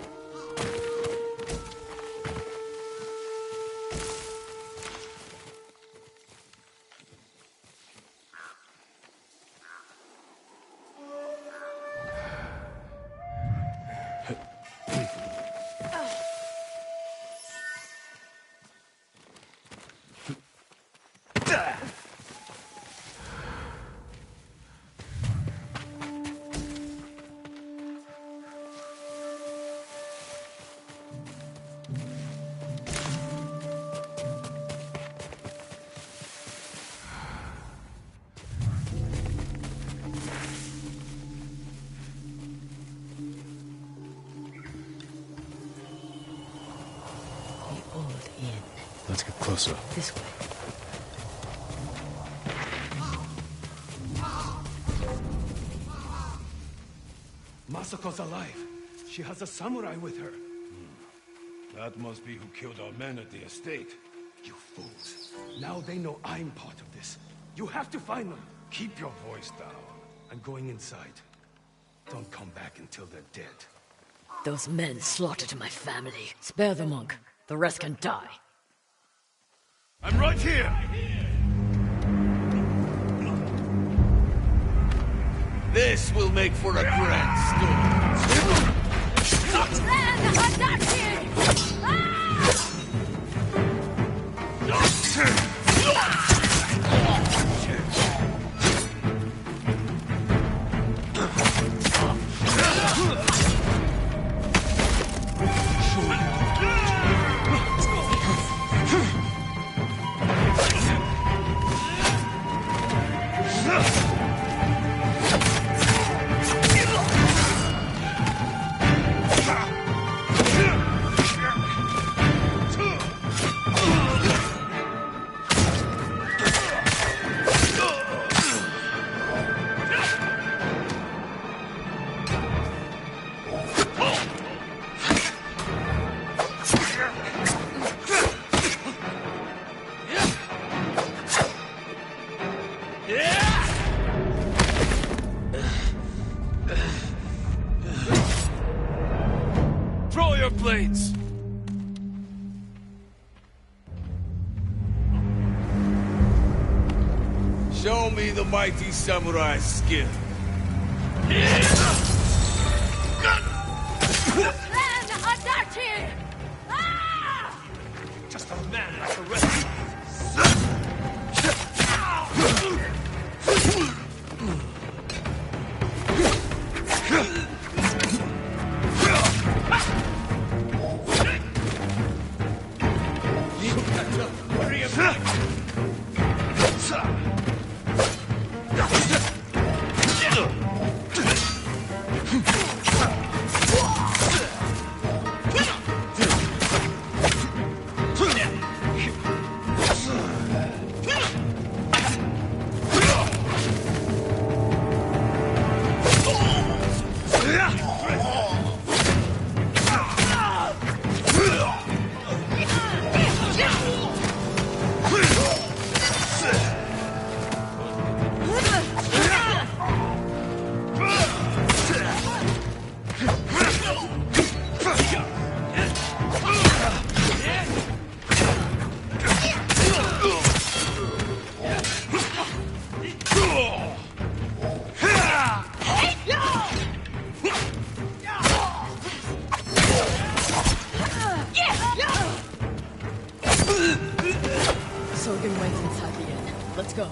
Let's get closer. This way. Masako's alive. She has a samurai with her. That must be who killed our men at the estate. You fools. Now they know I'm part of this. You have to find them. Keep your voice down. I'm going inside. Don't come back until they're dead. Those men slaughtered my family. Spare the monk. The rest can die. I'm right here! This will make for a grand story. Show me the mighty samurai skill. Just a man like the rest. Sogen went inside the inn. Let's go.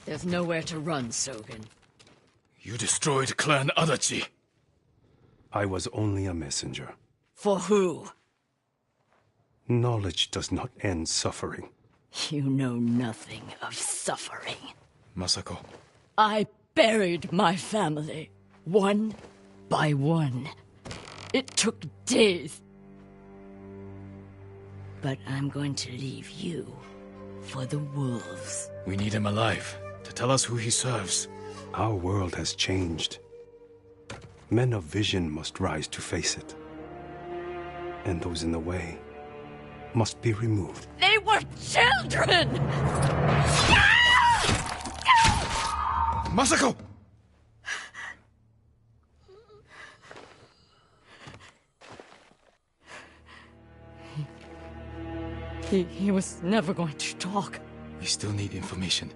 There's nowhere to run, Sogen. You destroyed Clan Adachi. I was only a messenger. For who? Knowledge does not end suffering. You know nothing of suffering. Masako. I buried my family, one by one. It took days. But I'm going to leave you for the wolves. We need him alive to tell us who he serves. Our world has changed. Men of vision must rise to face it. And those in the way must be removed. They were children! Masako! He was never going to talk. We still need information.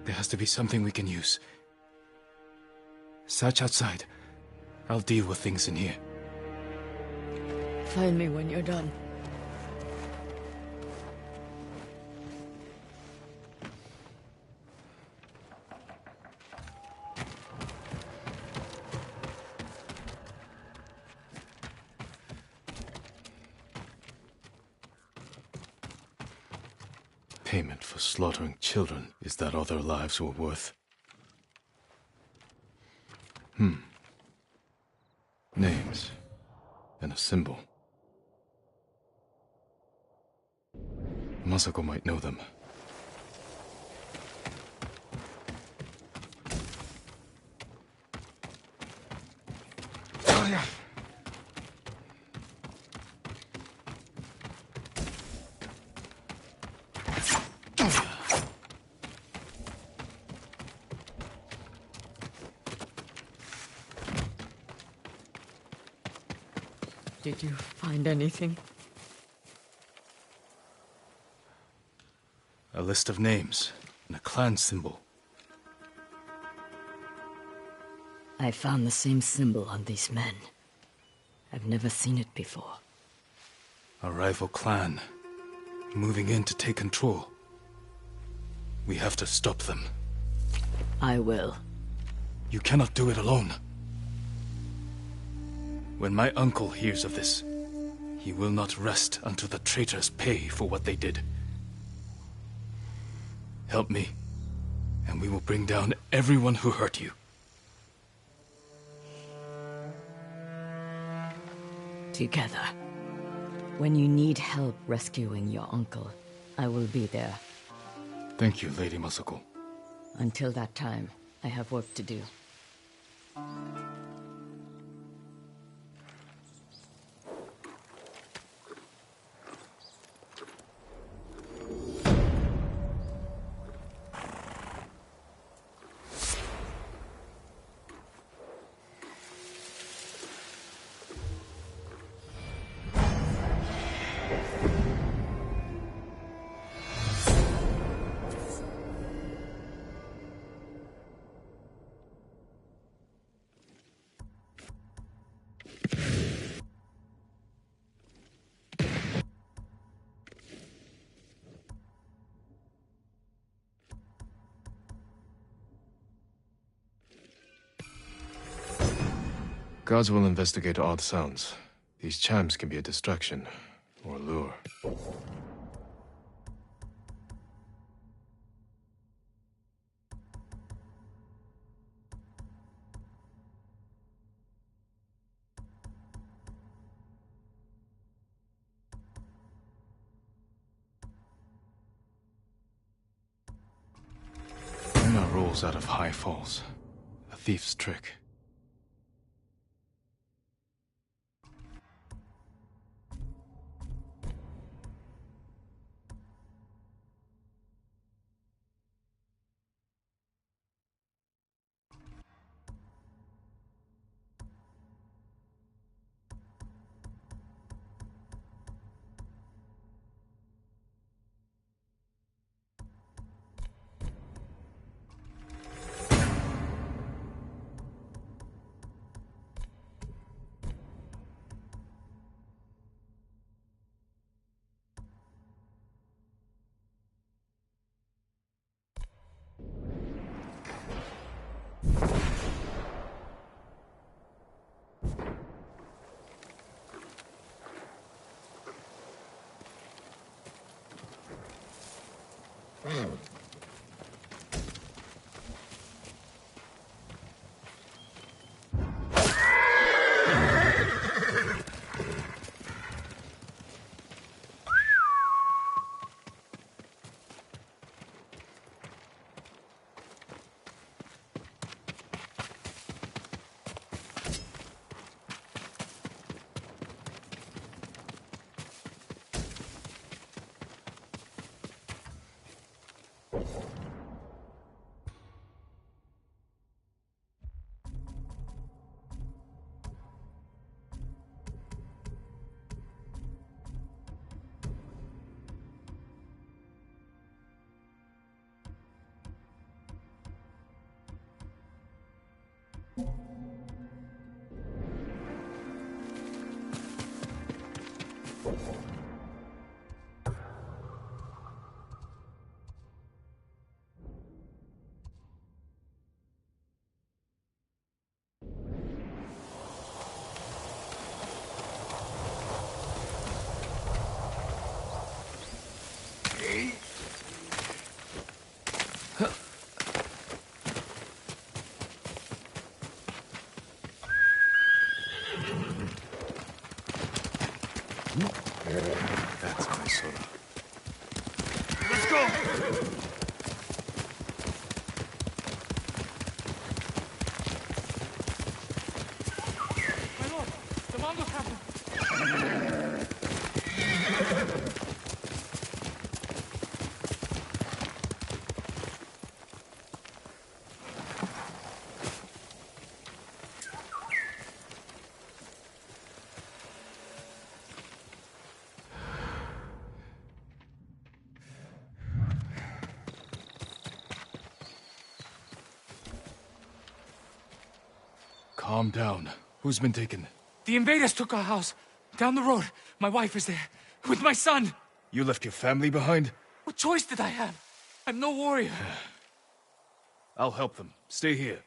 There has to be something we can use. Search outside. I'll deal with things in here. Find me when you're done. Payment for slaughtering children is that all their lives were worth. Names. And a symbol. Masako might know them. Did you find anything? A list of names and a clan symbol. I found the same symbol on these men. I've never seen it before. A rival clan, moving in to take control. We have to stop them. I will. You cannot do it alone. When my uncle hears of this, he will not rest until the traitors pay for what they did. Help me, and we will bring down everyone who hurt you. Together. When you need help rescuing your uncle, I will be there. Thank you, Lady Masako. Until that time, I have work to do. Guards will investigate odd sounds. These chimes can be a distraction or lure. Luna rolls out of high falls. A thief's trick. That's my soda. Let's go! My lord, the Mongols have them. Calm down. Who's been taken? The invaders took our house. Down the road, my wife is there. With my son. You left your family behind? What choice did I have? I'm no warrior. I'll help them. Stay here.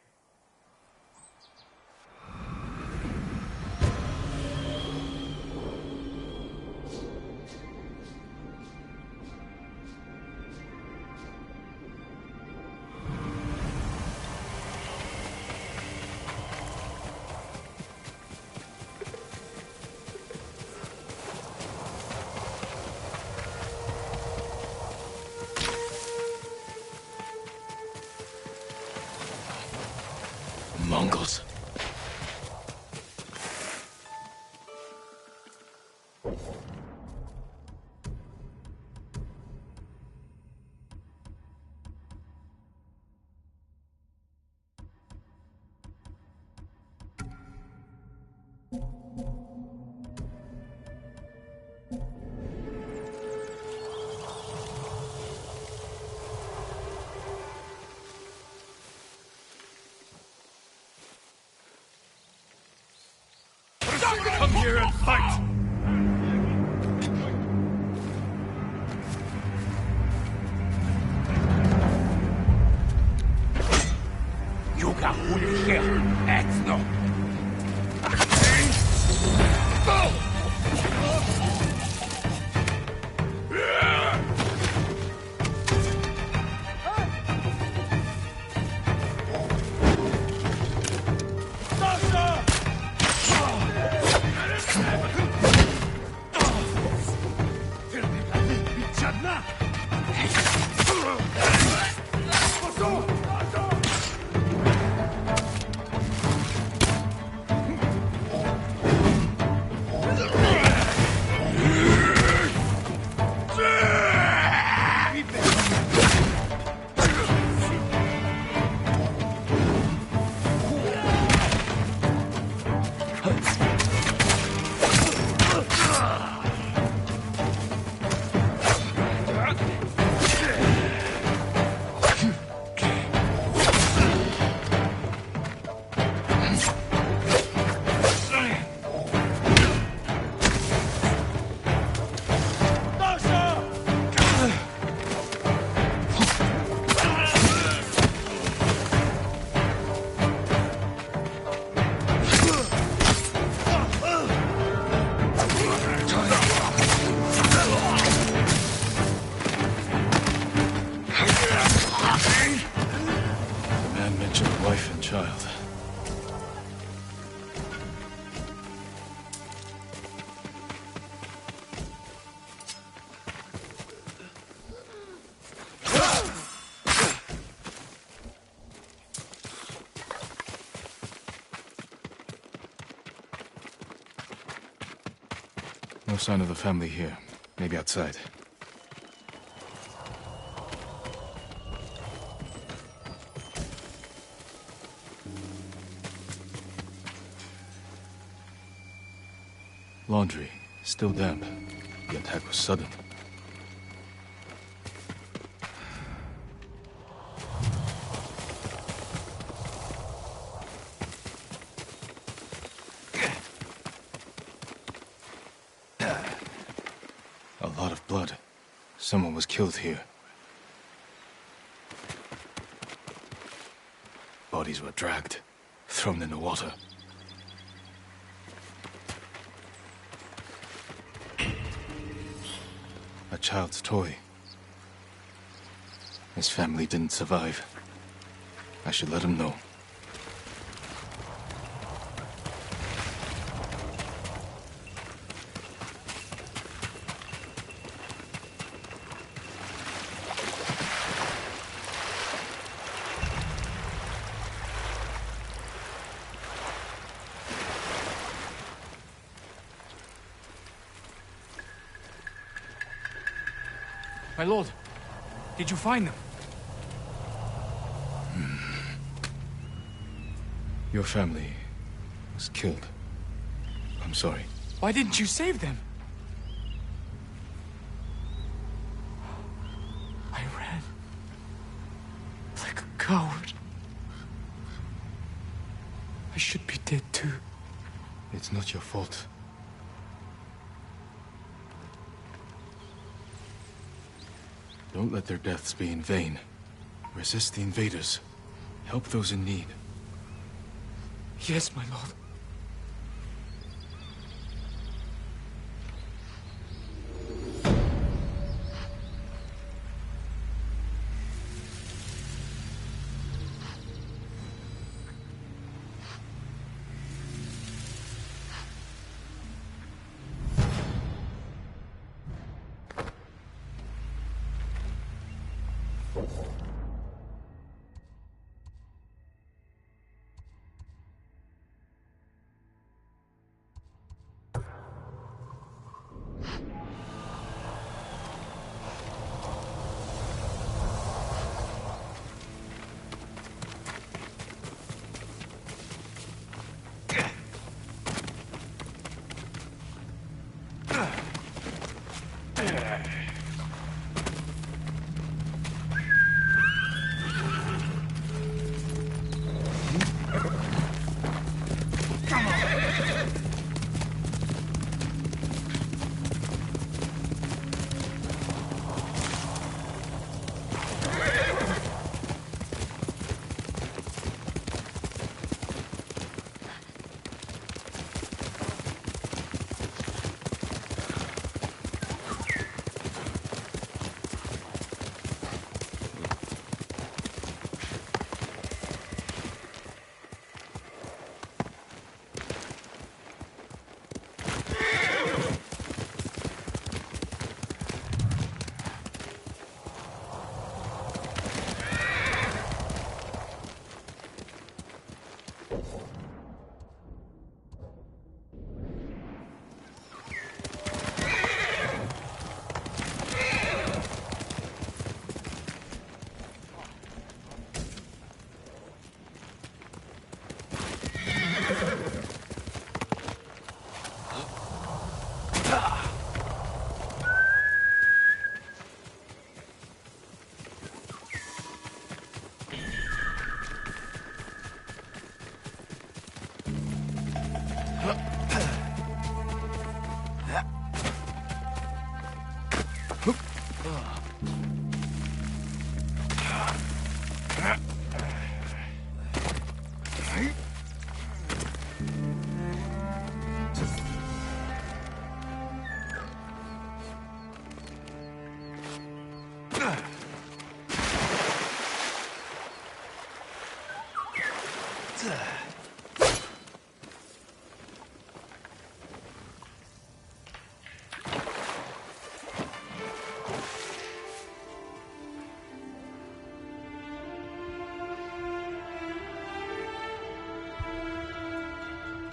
Mongols. Come here and fight! Yoga Hulke Etno! No sign of the family here. Maybe outside. Laundry. Still damp. The attack was sudden. A lot of blood. Someone was killed here. Bodies were dragged, thrown in the water. A child's toy. His family didn't survive. I should let him know. My lord, did you find them? Your family was killed. I'm sorry. Why didn't you save them? I ran like a coward. I should be dead too. It's not your fault. Don't let their deaths be in vain. Resist the invaders. Help those in need. Yes, my lord.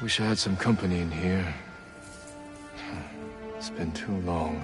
Wish I had some company in here. This been too long.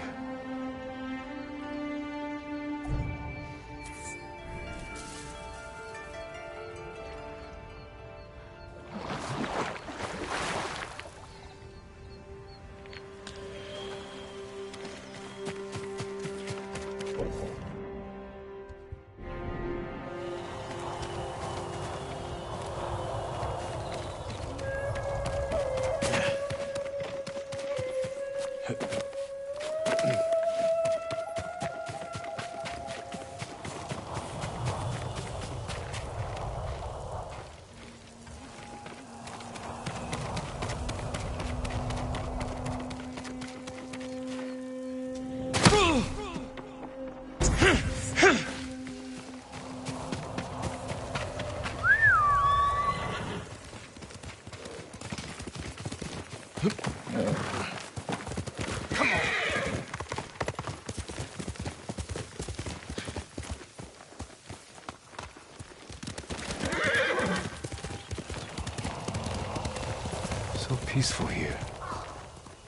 So peaceful here.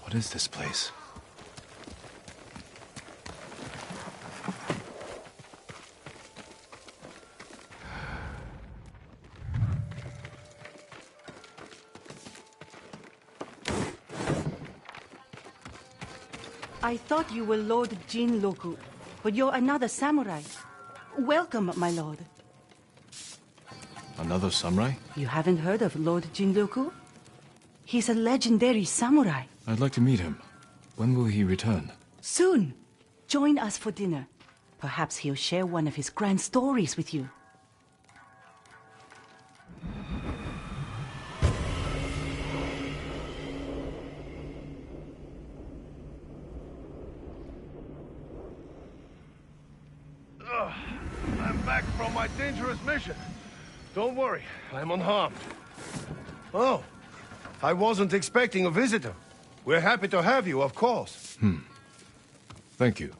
What is this place? I thought you were Lord Jinroku, but you're another samurai. Welcome, my lord. Another samurai? You haven't heard of Lord Jinroku? He's a legendary samurai. I'd like to meet him. When will he return? Soon. Join us for dinner. Perhaps he'll share one of his grand stories with you. I'm back from my dangerous mission. Don't worry, I'm unharmed. Oh, I wasn't expecting a visitor. We're happy to have you, of course. Thank you.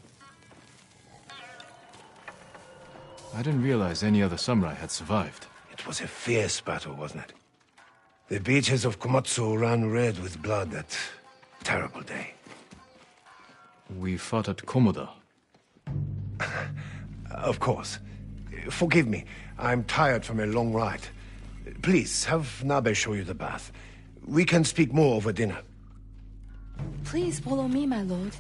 I didn't realize any other samurai had survived. It was a fierce battle, wasn't it? The beaches of Komatsu ran red with blood that terrible day. We fought at Komoda. Of course. Forgive me. I'm tired from a long ride. Please, have Nabe show you the bath. We can speak more over dinner. Please follow me, my lord.